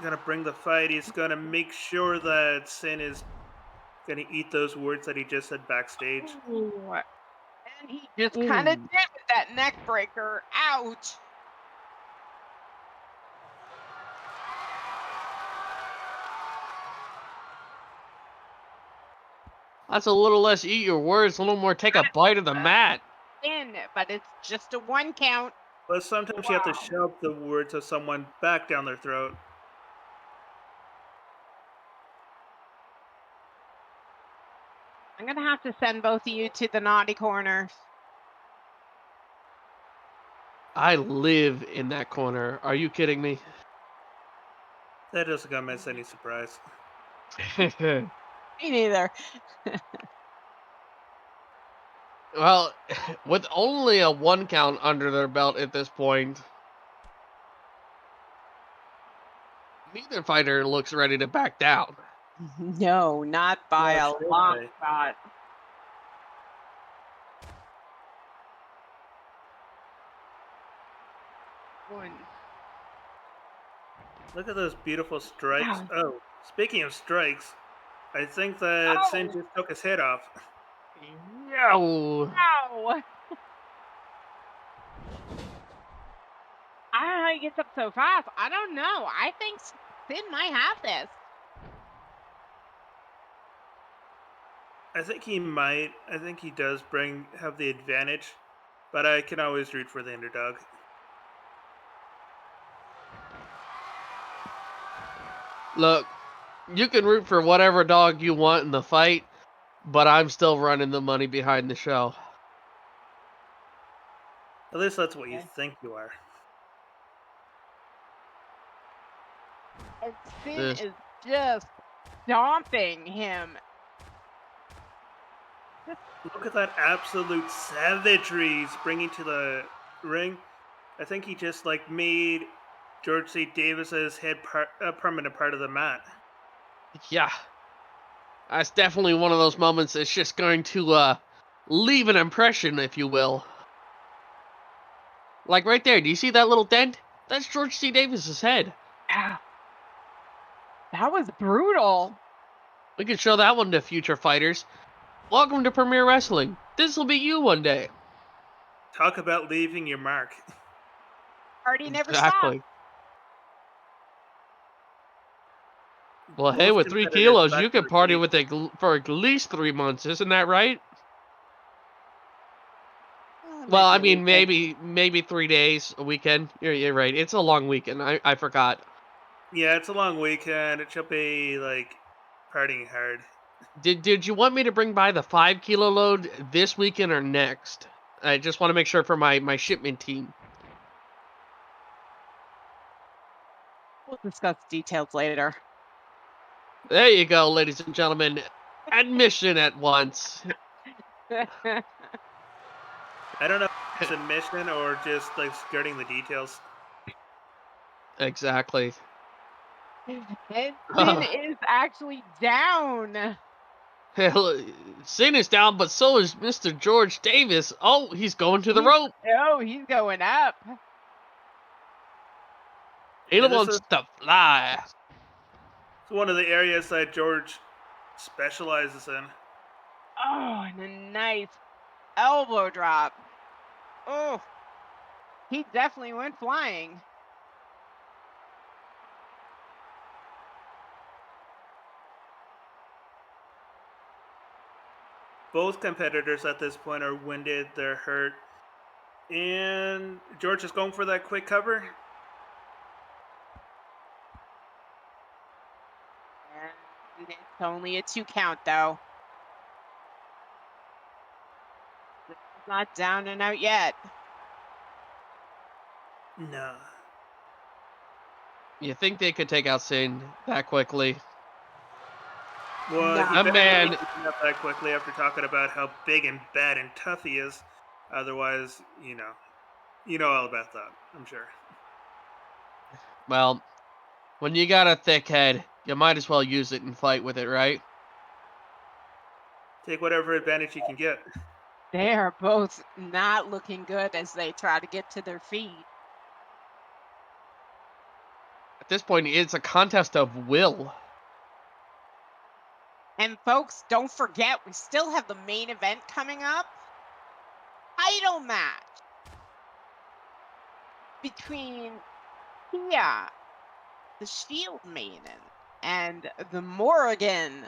gonna bring the fight. He's gonna make sure that Sin is gonna eat those words that he just said backstage. Ooh. And he just kind of did with that neck breaker. Ouch. That's a little less eat your words, a little more take a bite of the mat. In, but it's just a 1 count. But sometimes you have to shove the words of someone back down their throat. I'm gonna have to send both of you to the naughty corner. I live in that corner. Are you kidding me? That doesn't come as any surprise. Me neither. Well, with only a 1 count under their belt at this point, neither fighter looks ready to back down. No, not by a long shot. Look at those beautiful strikes. Oh, speaking of strikes, I think that Sin just took his head off. Yo! Ow! I don't know how he gets up so fast. I don't know. I think Finn might have this. I think he might. I think he does have the advantage, but I can always root for the underdog. Look, You can root for whatever dog you want in the fight, but I'm still running the money behind the show. At least that's what you think you are. And Sin This- is just stomping him. Look at that absolute savagery he's bringing to the ring. I think he just like made George C. Davis's head a permanent part of the mat. Yeah. That's definitely one of those moments that's just going to leave an impression, if you will. Like right there, do you see that little dent? That's George C. Davis's head. Yeah. That was brutal. We could show that one to future fighters. Welcome to Premier Wrestling. This will be you one day. Talk about leaving your mark. Party never Exactly. stopped. Well, hey, Most with 3 competitors kilos, back you in could the party day. with for at least 3 months, isn't that right? Oh, Well, I maybe a mean, weekend. maybe 3 days, a weekend. You're right. It's a long weekend. I forgot. Yeah, it's a long weekend. It should be like partying hard. Did you want me to bring by the 5 kilo load this weekend or next? I just want to make sure for my shipment team. We'll discuss details later. There you go, ladies and gentlemen. Admission at once. I don't know if it's a mission or just like skirting the details. Exactly. And Sin is actually down. Hell, Sin is down, but so is Mr. George Davis. Oh, he's going to the rope. Oh, he's going up. He And this wants is- to fly. It's one of the areas that George specializes in. Oh, and a nice elbow drop. Oh, he definitely went flying. Both competitors at this point are winded, they're hurt. And George is going for that quick cover. And it's only a 2 count, though. It's not down and out yet. No. You think they could take out Sin that quickly? Well, No. he A better man- not get up that quickly after talking about how big and bad and tough he is. Otherwise, you know all about that, I'm sure. Well, when you got a thick head, you might as well use it and fight with it, right? Take whatever advantage you can get. They are both not looking good as they try to get to their feet. At this point, it's a contest of will. And folks, don't forget, we still have the main event coming up. Title match between Kia, the Shield Maiden, and the Morrigan.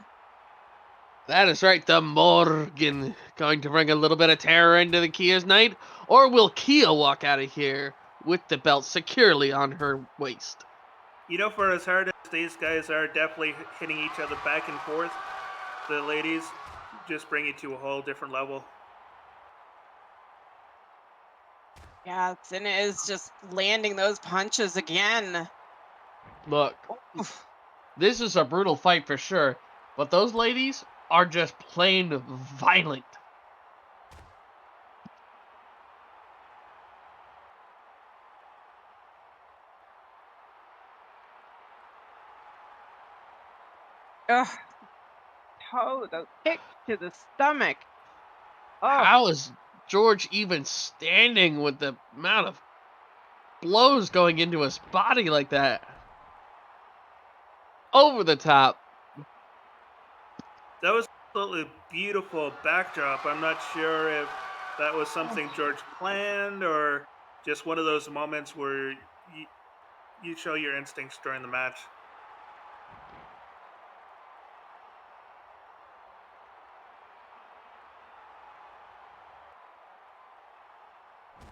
That is right, the Morgan going to bring a little bit of terror into the Kia's night, or will Kia walk out of here with the belt securely on her waist? You know, for as hard as these guys are definitely hitting each other back and forth, the ladies just bring it to a whole different level. Yeah, Sin is just landing those punches again. Look, this is a brutal fight for sure, but those ladies are just plain violent. Ugh. Oh, the kick to the stomach. Oh, How is George even standing with the amount of blows going into his body like that? Over the top. That was absolutely beautiful backdrop. I'm not sure if that was something George planned or just one of those moments where you show your instincts during the match.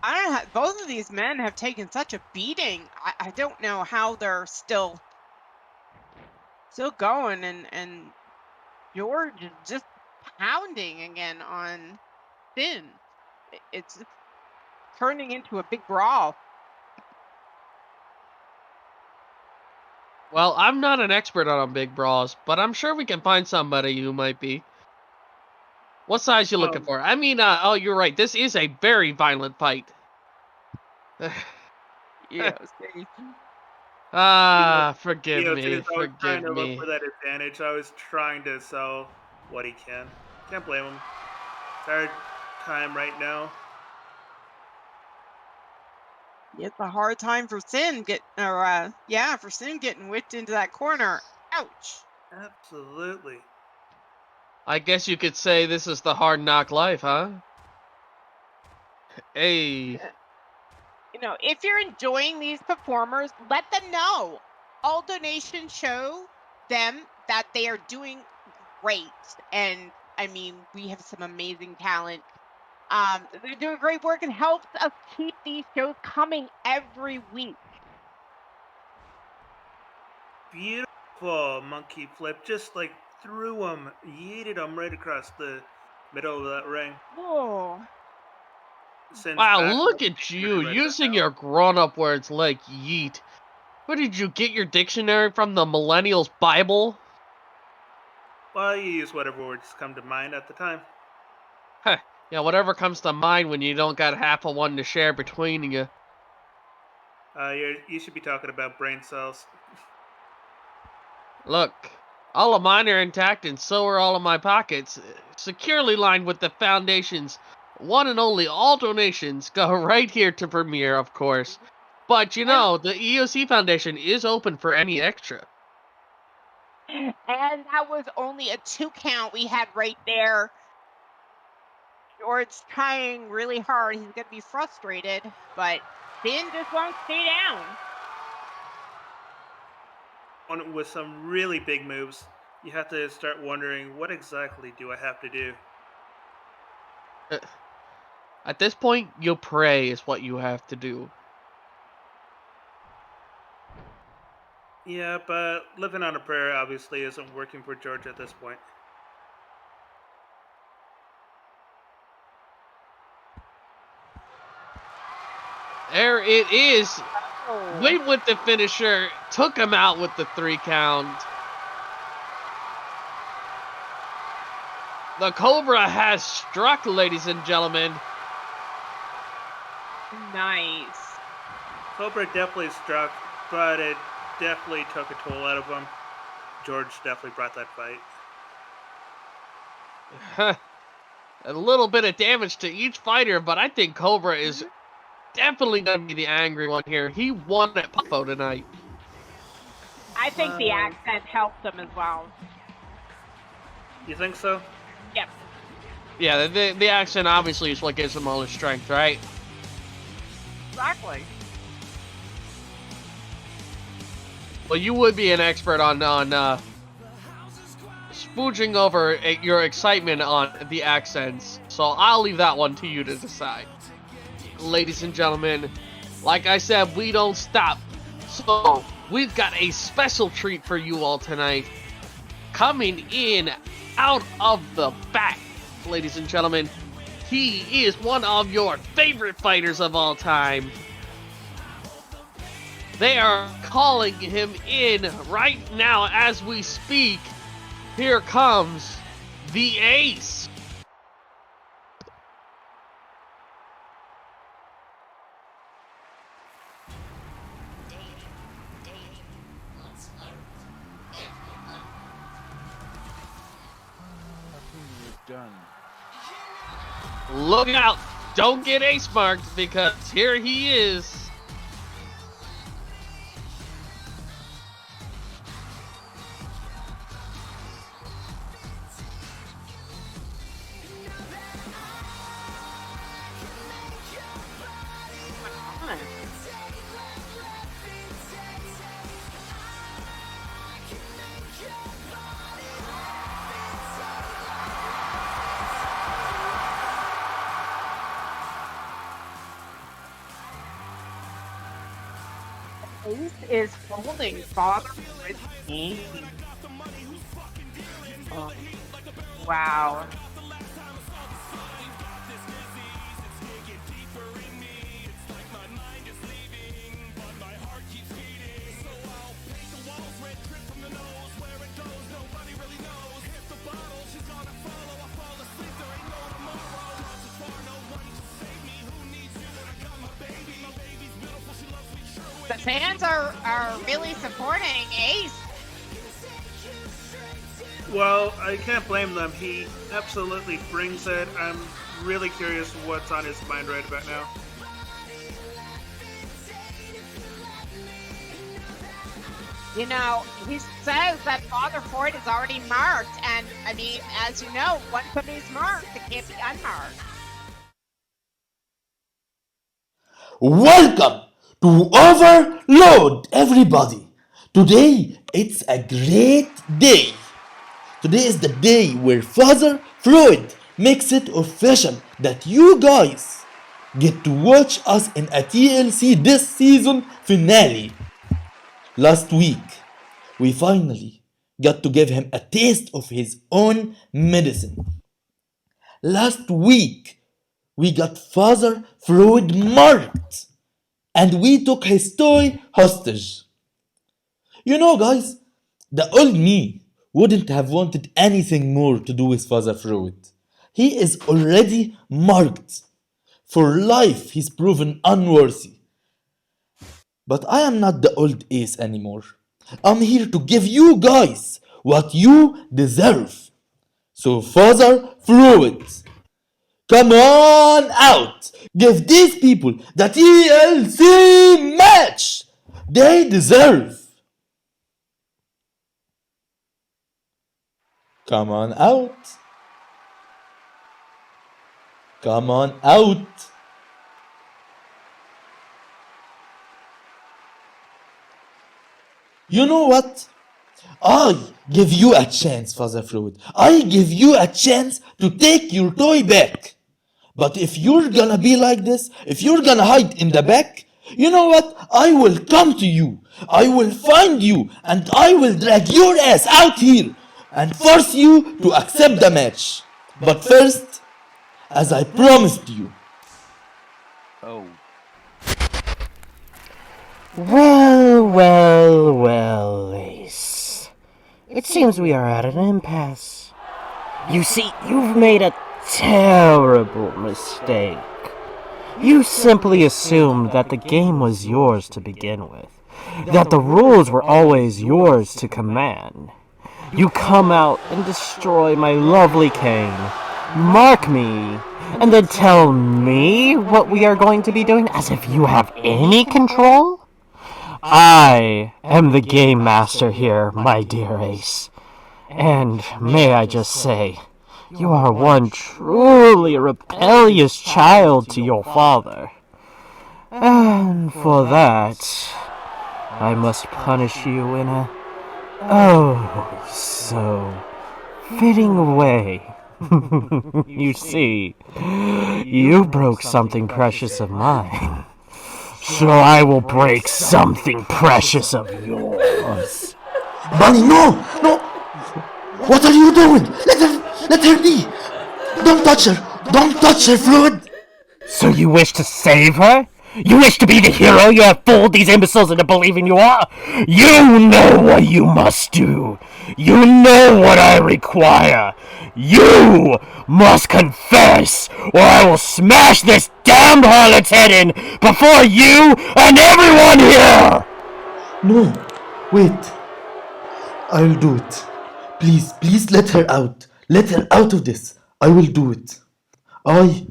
I don't know, both of these men have taken such a beating. I don't know how they're still still going, and George is just pounding again on Finn. It's turning into a big brawl. Well, I'm not an expert on big brawls, but I'm sure we can find somebody who might be. What size you looking for? I mean, oh, you're right. This is a very violent fight. Yeah, see. Forgive Since me, I was trying forgive to me. look for that advantage, I was trying to sell what he can. Can't blame him. It's our time right now. It's a hard time for Sin for Sin getting whipped into that corner. Ouch. Absolutely. I guess you could say this is the hard knock life, huh? Hey. You know, if you're enjoying these performers, let them know. All donations show them that they are doing great. And I mean, we have some amazing talent. They're doing great work and helps us keep these shows coming every week. Beautiful monkey flip. Just like threw him, yeeted him right across the middle of that ring. Whoa. Wow, look at you, using your grown-up words like yeet. Where did you get your dictionary from, the Millennials Bible? Well, you use whatever words come to mind at the time. Huh, yeah, whatever comes to mind when you don't got half a one to share between you. You should be talking about brain cells. Look, all of mine are intact and so are all of my pockets, securely lined with the Foundation's one and only. All donations go right here to Premiere, of course. But you know, the EOC Foundation is open for any extra. And that was only a 2 count we had right there. George trying really hard. He's going to be frustrated, but Finn just won't stay down. With some really big moves, you have to start wondering, what exactly do I have to do? At this point, you'll pray is what you have to do. Yeah, but living on a prayer obviously isn't working for George at this point. There it is. Went with the finisher. Took him out with the 3 count. The Cobra has struck, ladies and gentlemen. Nice. Cobra definitely struck, but it definitely took a toll out of him. George definitely brought that fight. A little bit of damage to each fighter, but I think Cobra is definitely going to be the angry one here. He won at Popo tonight. I think the accent helped him as well. You think so? Yep. Yeah, the accent obviously is what gives him all his strength, right? Exactly. Well, you would be an expert on spooging over your excitement on the accents, so I'll leave that one to you to decide. Ladies and gentlemen, like I said, we don't stop. So, we've got a special treat for you all tonight. Coming in out of the back, ladies and gentlemen, he is one of your favorite fighters of all time. They are calling him in right now as we speak. Here comes the Ace. Done. Look out! Don't get ace marked because here he is. Ace is holding Father with me. Wow. The fans are really supporting Ace. Well, I can't blame them. He absolutely brings it. I'm really curious what's on his mind right about now. You know, he says that Father Freud is already marked, and I mean, as you know, once somebody's marked, it can't be unmarked. Welcome to Overload, everybody. Today, it's a great day. Today is the day where Father Freud makes it official that you guys get to watch us in a TLC this season finale. Last week, we finally got to give him a taste of his own medicine. Last week, we got Father Freud marked, and we took his toy hostage. You know, guys, the old me wouldn't have wanted anything more to do with Father Freud. He is already marked. For life, he's proven unworthy. But I am not the old Ace anymore. I'm here to give you guys what you deserve. So Father Freud, come on out. Give these people the TLC match they deserve. Come on out. Come on out. You know what? I give you a chance, Father Freud. I give you a chance to take your toy back. But if you're gonna be like this, if you're gonna hide in the back, you know what? I will come to you. I will find you and I will drag your ass out here and force you to accept the match. But first, as I promised you. Oh. Well, Ace. It seems we are at an impasse. You see, you've made a terrible mistake. You simply assumed that the game was yours to begin with, that the rules were always yours to command. You come out and destroy my lovely cane, mark me, and then tell me what we are going to be doing as if you have any control? I am the game master here, my dear Ace. And may I just say, you are one truly rebellious child to your father. And for that, I must punish you in a so fitting way. You see, you broke something precious of mine. So I will break something precious of yours. Bunny, no! What are you doing? Let her be! Don't touch her, Freud! So you wish to save her? You wish to be the hero you have fooled these imbeciles into believing you are? You know what you must do. You know what I require. You must confess, or I will smash this damned harlot's head in before you and everyone here! No, wait. I'll do it. Please let her out. Let her out of this. I will do it. I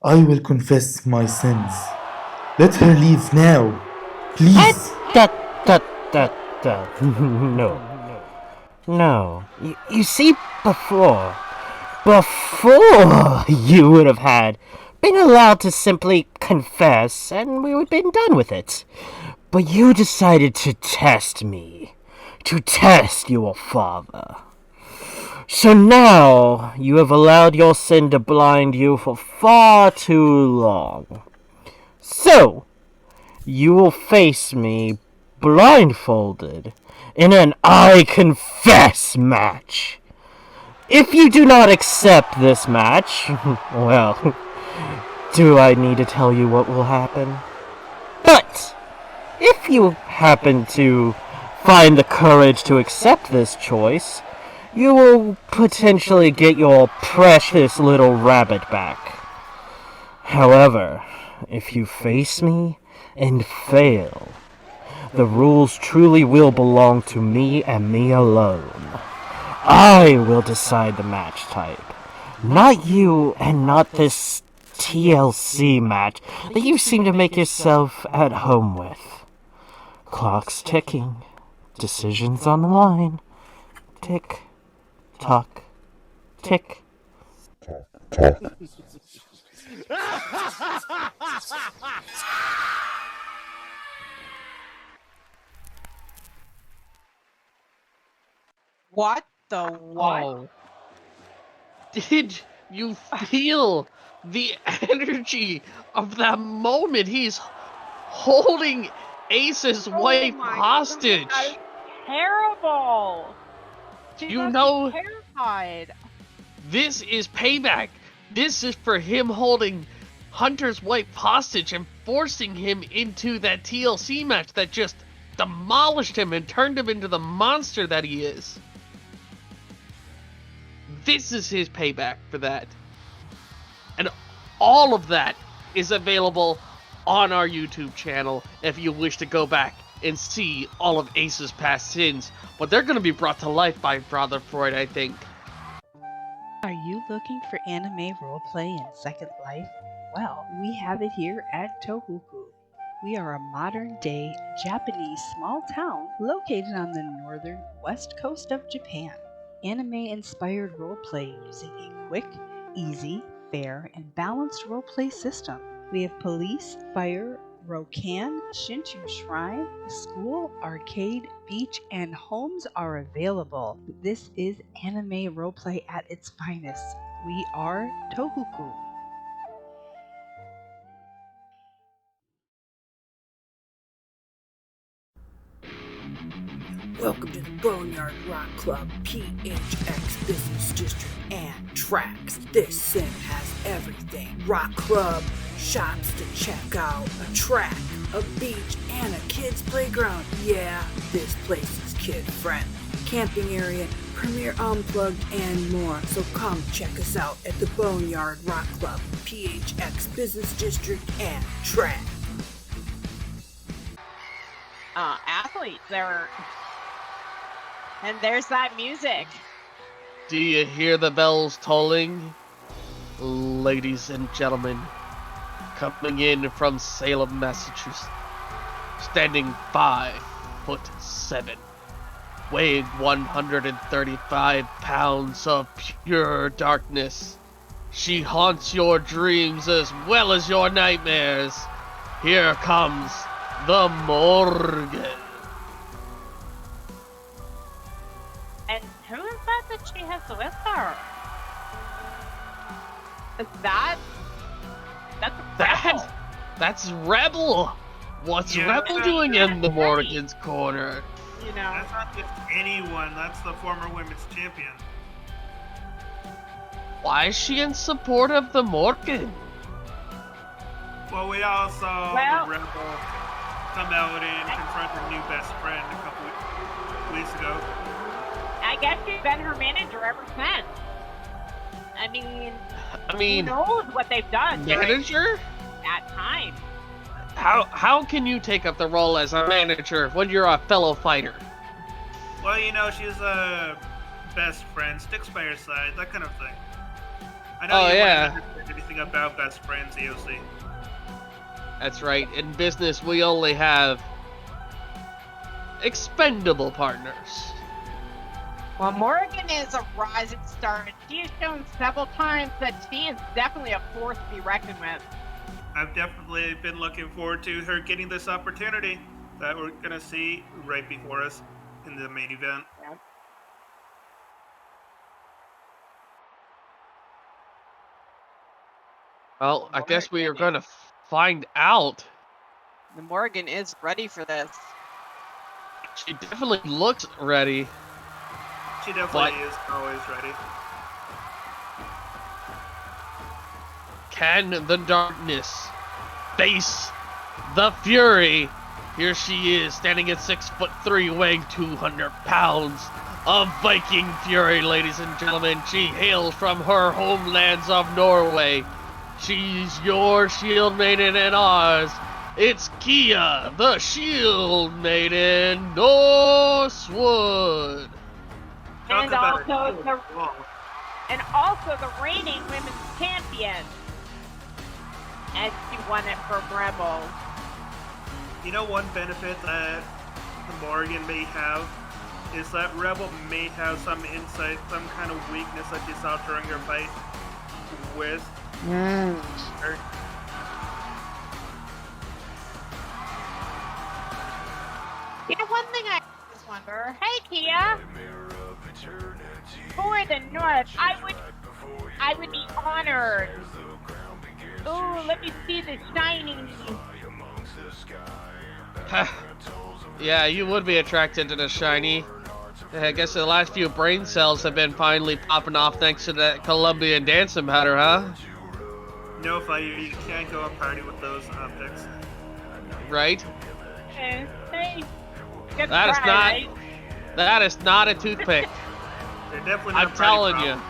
will confess my sins. Let her leave now. Please. No. You see, before you would have been allowed to simply confess and we would have been done with it. But you decided to test me. To test your father. So now you have allowed your sin to blind you for far too long. So, you will face me blindfolded in an I confess match. If you do not accept this match, well, do I need to tell you what will happen? But if you happen to find the courage to accept this choice, you will potentially get your precious little rabbit back. However, if you face me and fail, the rules truly will belong to me and me alone. I will decide the match type, not you and not this TLC match that you seem to make yourself at home with. Clock's ticking, decisions on the line. Tick, tock, tick, tock. What the what? Oh. Did you feel the energy of that moment? He's holding Ace's wife hostage. That is terrible. She You must know- be terrified. This is payback. This is for him holding Hunter's wife hostage and forcing him into that TLC match that just demolished him and turned him into the monster that he is. This is his payback for that. And all of that is available on our YouTube channel if you wish to go back and see all of Ace's past sins. But they're going to be brought to life by Brother Freud, I think. Are you looking for anime roleplay in Second Life? Well, we have it here at Tohoku. We are a modern-day Japanese small town located on the northern west coast of Japan. Anime-inspired roleplay using a quick, easy, fair, and balanced roleplay system. We have police, fire, Rokan, Shinchu Shrine, school, arcade, beach, and homes are available. This is anime roleplay at its finest. We are Tohoku. Welcome to the Boneyard Rock Club, PHX Business District, and Tracks. This sim has everything. Rock club, shops to check out, a track, a beach, and a kid's playground. Yeah, this place is kid-friendly. Camping area, Premier Unplugged, and more. So come check us out at the Boneyard Rock Club, PHX Business District, and Track. Athletes, they're... And there's that music. Do you hear the bells tolling? Ladies and gentlemen, coming in from Salem, Massachusetts, standing 5'7", weighing 135 pounds of pure darkness. She haunts your dreams as well as your nightmares. Here comes the Morgan. And who is that she has with her? Is that... That's Rebel. What's Rebel doing in the Morgan's corner? You know, that's not just anyone. That's the former women's champion. Why is she in support of the Morgan? Well, we all saw the Rebel come out and confront her new best friend a couple weeks ago. I guess she's been her manager ever since. I mean, who knows what they've done? Manager? That time. How can you take up the role as a manager when you're a fellow fighter? Well, you know, she's a best friend, sticks by her side, that kind of thing. I know you wouldn't understand anything about best friends, EOC. That's right. In business, we only have expendable partners. well, Morgan is a rising star, and she has shown several times that she is definitely a force to be reckoned with. I've definitely been looking forward to her getting this opportunity that we're going to see right before us in the main event. Yep. Well, I guess we are going to find out. The Morgan is ready for this. She definitely looks ready. She definitely is always ready. Can the darkness face the Fury? Here she is, standing at 6'3", weighing 200 pounds. A Viking Fury, ladies and gentlemen. She hails from her homelands of Norway. She's your Shield Maiden and ours. It's Kia, the Shield Maiden, Norsewood. And also the reigning women's champion. And she won it from Rebel. You know, one benefit that the Morgan may have is that Rebel may have some insight, some kind of weakness that she saw during her fight with her. You know, one thing I just wonder, hey Kia, for the North, I would be honored. Ooh, let me see the shining. Yeah, you would be attracted to the shiny. I guess the last few brain cells have been finally popping off thanks to that Colombian dancing pattern, huh? No, Fire, you can't go and party with those optics. Right? Hey, that is not a toothpick. They're definitely not I'm telling you.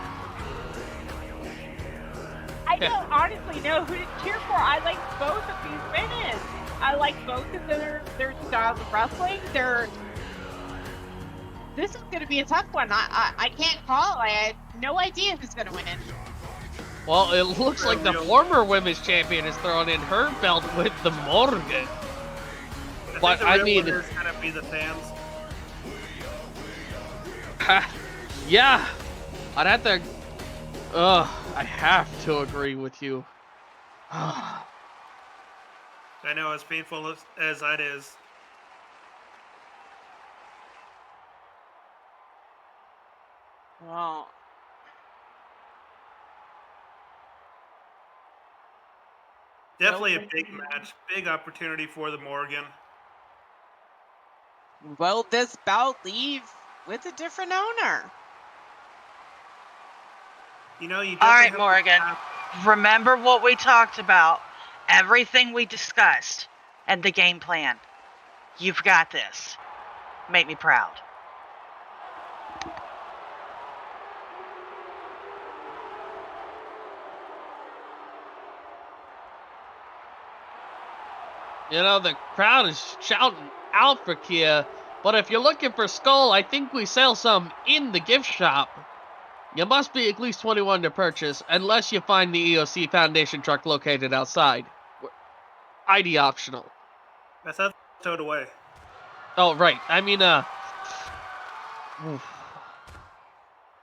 I don't honestly know who to cheer for. I like both of these women. I like both of their styles of wrestling. This is going to be a tough one. I can't call. I had no idea who's going to win it. Well, it looks like the former women's champion is throwing in her belt with the Morgan. But I mean, going to be the fans. Yeah, I'd have to. I have to agree with you. I know, as painful as that is. Well, definitely a big match, big opportunity for the Morgan. Will this bout leave with a different owner? You know, you all right, Morgan. Remember what we talked about, everything we discussed, and the game plan. You've got this. Make me proud. You know, the crowd is shouting out for Kia, but if you're looking for Skull, I think we sell some in the gift shop. You must be at least 21 to purchase, unless you find the EOC Foundation truck located outside. ID optional. That's not towed away. Oh, right. I mean,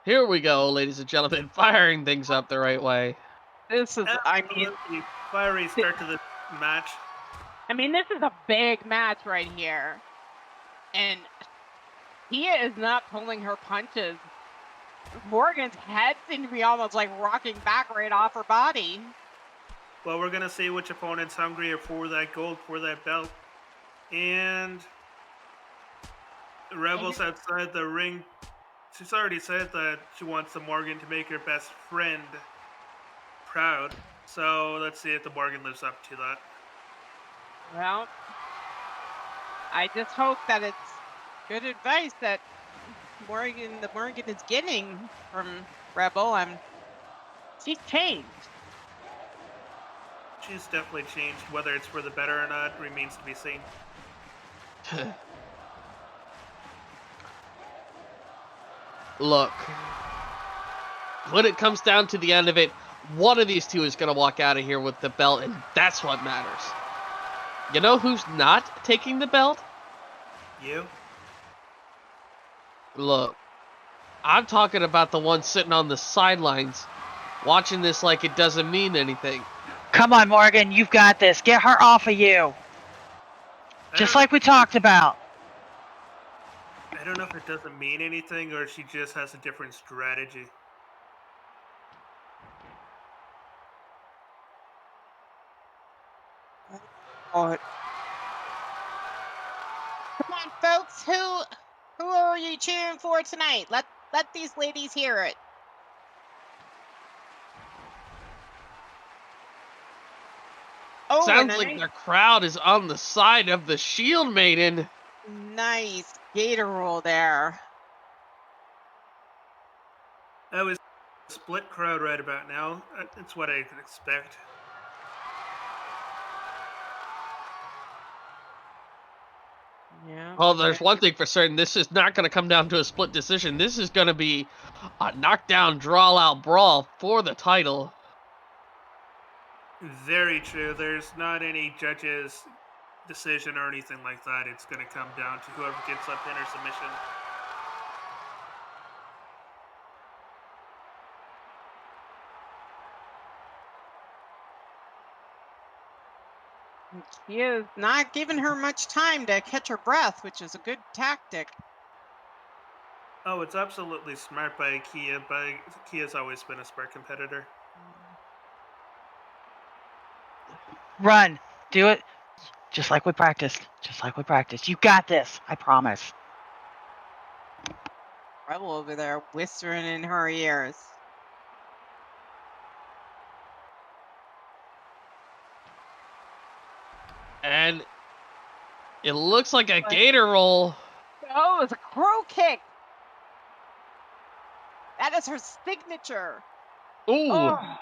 here we go, ladies and gentlemen, firing things up the right way. This is, fiery start to the match. I mean, this is a big match right here. And Kia is not pulling her punches. Morgan's head seemed to be almost like rocking back right off her body. Well, we're going to see which opponent's hungrier for that gold, for that belt. And the Rebels outside the ring, she's already said that she wants the Morgan to make her best friend proud. So let's see if the Morgan lives up to that. Well, I just hope that it's good advice that the Morgan is getting from Rebel. She's changed. She's definitely changed. Whether it's for the better or not remains to be seen. Look, when it comes down to the end of it, one of these two is going to walk out of here with the belt, and that's what matters. You know who's not taking the belt? You? Look, I'm talking about the one sitting on the sidelines, watching this like it doesn't mean anything. Come on, Morgan, you've got this. Get her off of you. Just like we talked about. I don't know if it doesn't mean anything or she just has a different strategy. Come on, folks. Who are you cheering for tonight? Let these ladies hear it. Oh, and Sounds a like nice, the crowd is on the side of the Shield Maiden. nice gator roll there. That was a split crowd right about now. That's what I could expect. Yeah. Well, there's one thing for certain. This is not going to come down to a split decision. This is going to be a knockdown, draw-out brawl for the title. Very true. There's not any judges' decision or anything like that. It's going to come down to whoever gets a pin or submission. He is not giving her much time to catch her breath, which is a good tactic. Oh, it's absolutely smart by Kia, but Kia's always been a smart competitor. Run. Do it. Just like we practiced. Just like we practiced. You got this. I promise. Rebel over there whispering in her ears. And it looks like a gator roll. Oh, it's a crow kick. That is her signature. Ooh. Oh.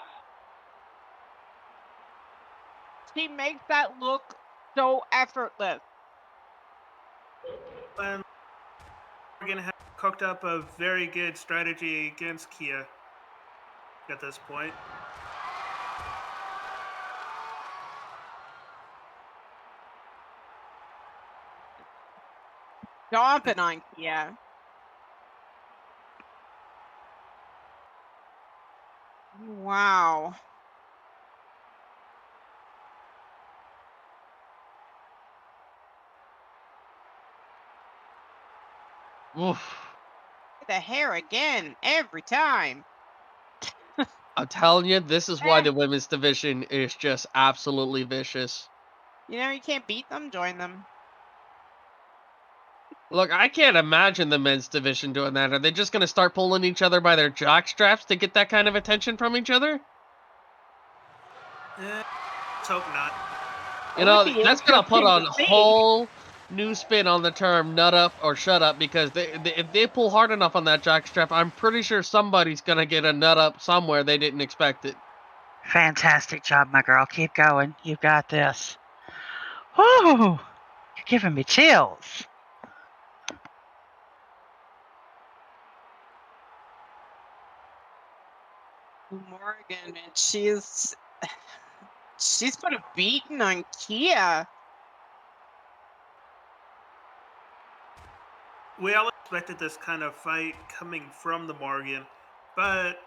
She makes that look so effortless. And we're going to have cooked up a very good strategy against Kia at this point. Stomping on Kia. Wow. Oof. The hair again, every time. I'm telling you, this is why the women's division is just absolutely vicious. You know, you can't beat them, join them. Look, I can't imagine the men's division doing that. Are they just going to start pulling each other by their jock straps to get that kind of attention from each other? Let's hope not. You know, that's going to put a whole new spin on the term nut up or shut up, because if they pull hard enough on that jock strap, I'm pretty sure somebody's going to get a nut up somewhere they didn't expect it. Fantastic job, my girl. Keep going. You got this. Whoo! You're giving me chills. Morgan, and she's put a beating on Kia. We all expected this kind of fight coming from the Morgan, but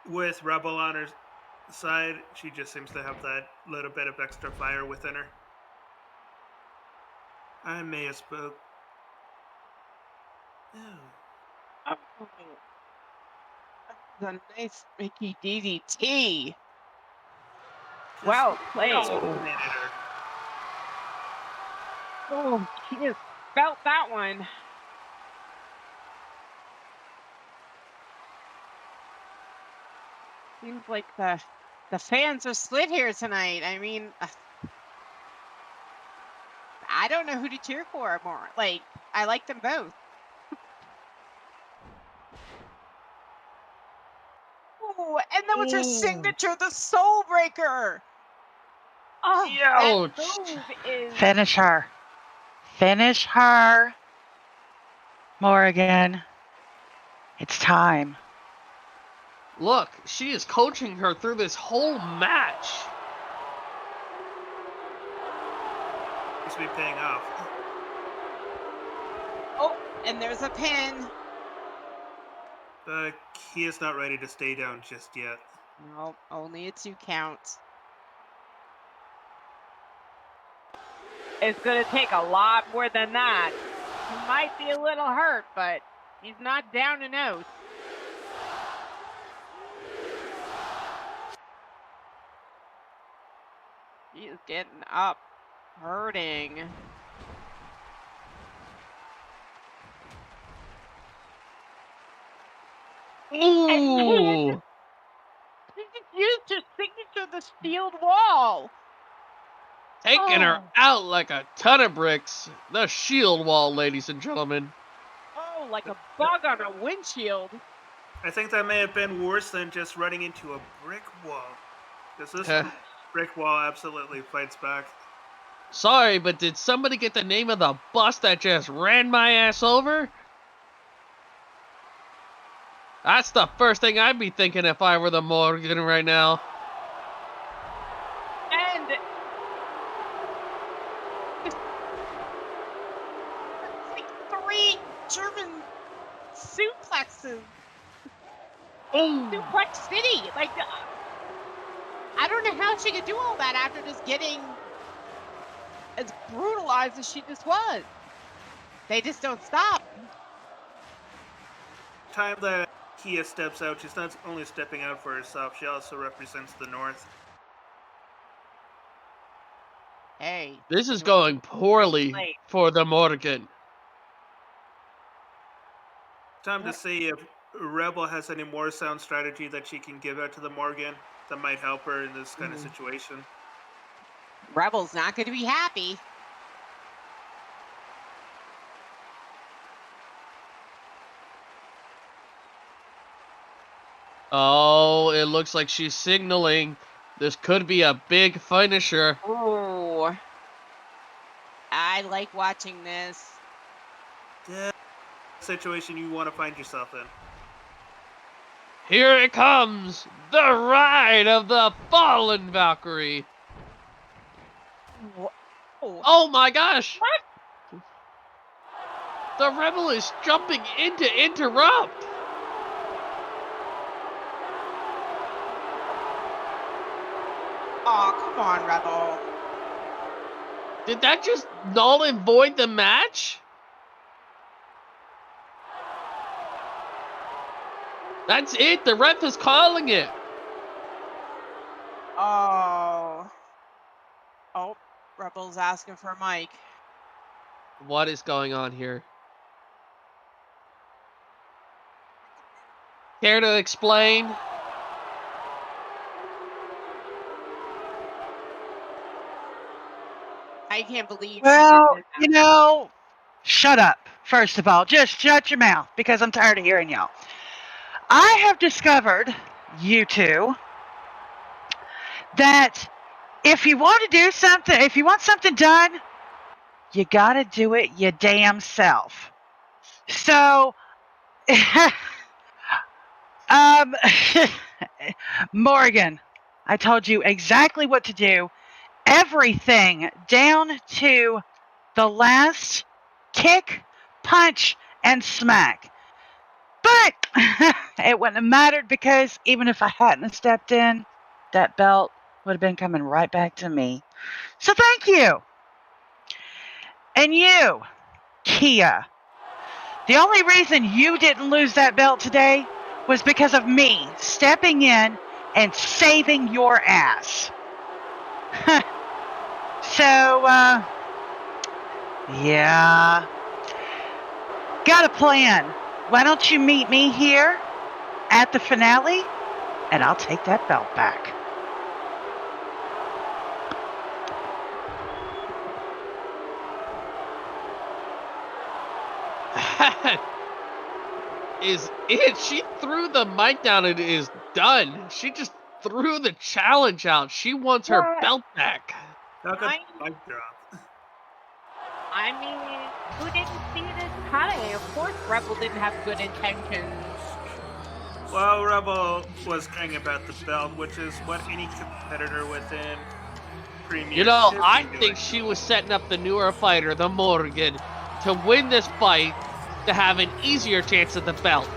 with Rebel on her side, she just seems to have that little bit of extra fire within her. I may have spoke. Oh. That's a nice Mickey DDT. Well played. Oh, she just felt that one. Seems like the fans are split here tonight. I mean, I don't know who to cheer for more. Like, I like them both. Ooh, and that was her signature, the Soul Breaker. Oh, that move is... Finish her. Finish her. Morgan. It's time. Look, she is coaching her through this whole match. Seems to be paying off. Oh, and there's a pin. Kia's not ready to stay down just yet. No, only a 2 count. It's going to take a lot more than that. He might be a little hurt, but he's not down and out. He's getting up, hurting. Ooh! He just used his signature, the sealed wall. Taking her out like a ton of bricks. The shield wall, ladies and gentlemen. Oh, like a bug on a windshield. I think that may have been worse than just running into a brick wall. Because this brick wall absolutely fights back. Sorry, but did somebody get the name of the bus that just ran my ass over? That's the first thing I'd be thinking if I were the Morgan right now. And like 3 German suplexes. Oh. Suplex City. Like, I don't know how she could do all that after just getting as brutalized as she just was. They just don't stop. Time that Kia steps out, she's not only stepping out for herself, she also represents the North. Hey. This is going poorly for the Morgan. Time to see if Rebel has any more sound strategy that she can give out to the Morgan that might help her in this kind of situation. Rebel's not going to be happy. Oh, it looks like she's signaling. This could be a big finisher. Oh, I like watching this. Yeah, situation you want to find yourself in. Here it comes, the ride of the fallen Valkyrie. Oh my gosh! What? The Rebel is jumping in to interrupt. Oh, come on, Rebel. Did that just null and void the match? That's it. The ref is calling it. Oh. Oh, Rebel's asking for a mic. What is going on here? Care to explain? I can't believe. Well, you know, shut up. First of all, just shut your mouth because I'm tired of hearing y'all. I have discovered, you two, that if you want to do something, if you want something done, you gotta do it your damn self. So, Morgan, I told you exactly what to do. Everything down to the last kick, punch, and smack. But it wouldn't have mattered because even if I hadn't stepped in, that belt would have been coming right back to me. So thank you. And you, Kia. The only reason you didn't lose that belt today was because of me stepping in and saving your ass. So, yeah. Got a plan. Why don't you meet me here at the finale, and I'll take that belt back. That is it. She threw the mic down and it is done. She just threw the challenge out. She wants her belt back. I mean, who didn't see this coming? Of course, Rebel didn't have good intentions. Well, Rebel was caring about the belt, which is what any competitor within Premium. You know, should I be doing. think she was setting up the newer fighter, the Morgan, to win this fight to have an easier chance at the belt.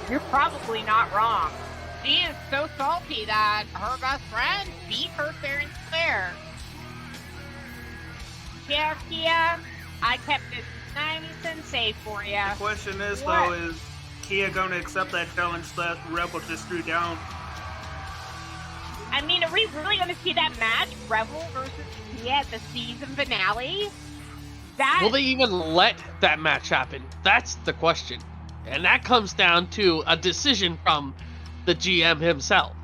You're probably not wrong. She is so salty that her best friend beat her fair and square. Yeah, Kia, I kept it nice and safe for you. The question is, What? though, is Kia going to accept that challenge that Rebel just threw down? I mean, are we really going to see that match, Rebel versus Kia, at the season finale? Will they even let that match happen? That's the question. And that comes down to a decision from the GM himself.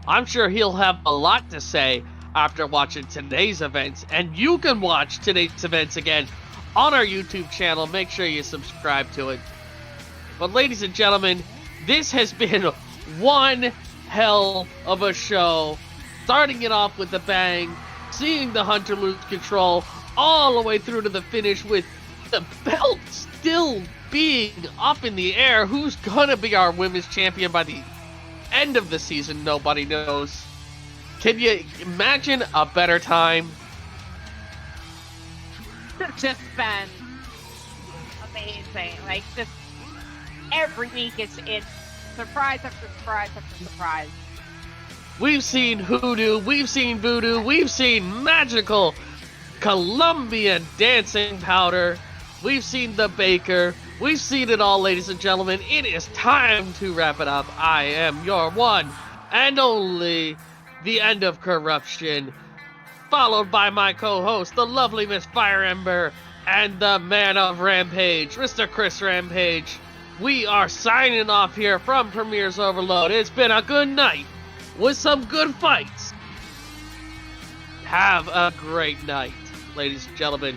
I'm sure he'll have a lot to say after watching today's events. And you can watch today's events again on our YouTube channel. Make sure you subscribe to it. But ladies and gentlemen, this has been one hell of a show. Starting it off with a bang, seeing the Hunter lose control all the way through to the finish with the belt still being up in the air. Who's gonna be our women's champion by the end of the season? Nobody knows. Can you imagine a better time? It's just been amazing. Like, just every week it's surprise after surprise after surprise. We've seen hoodoo, we've seen voodoo, we've seen magical Colombian dancing powder, we've seen the baker, we've seen it all, ladies and gentlemen. It is time to wrap it up. I am your one and only, the End of Corruption, followed by my co-host, the lovely Miss Fire Ember, and the man of Rampage, Mr. Chris Rampage. We are signing off here from Premier's Overload. It's been a good night with some good fights. Have a great night, ladies and gentlemen.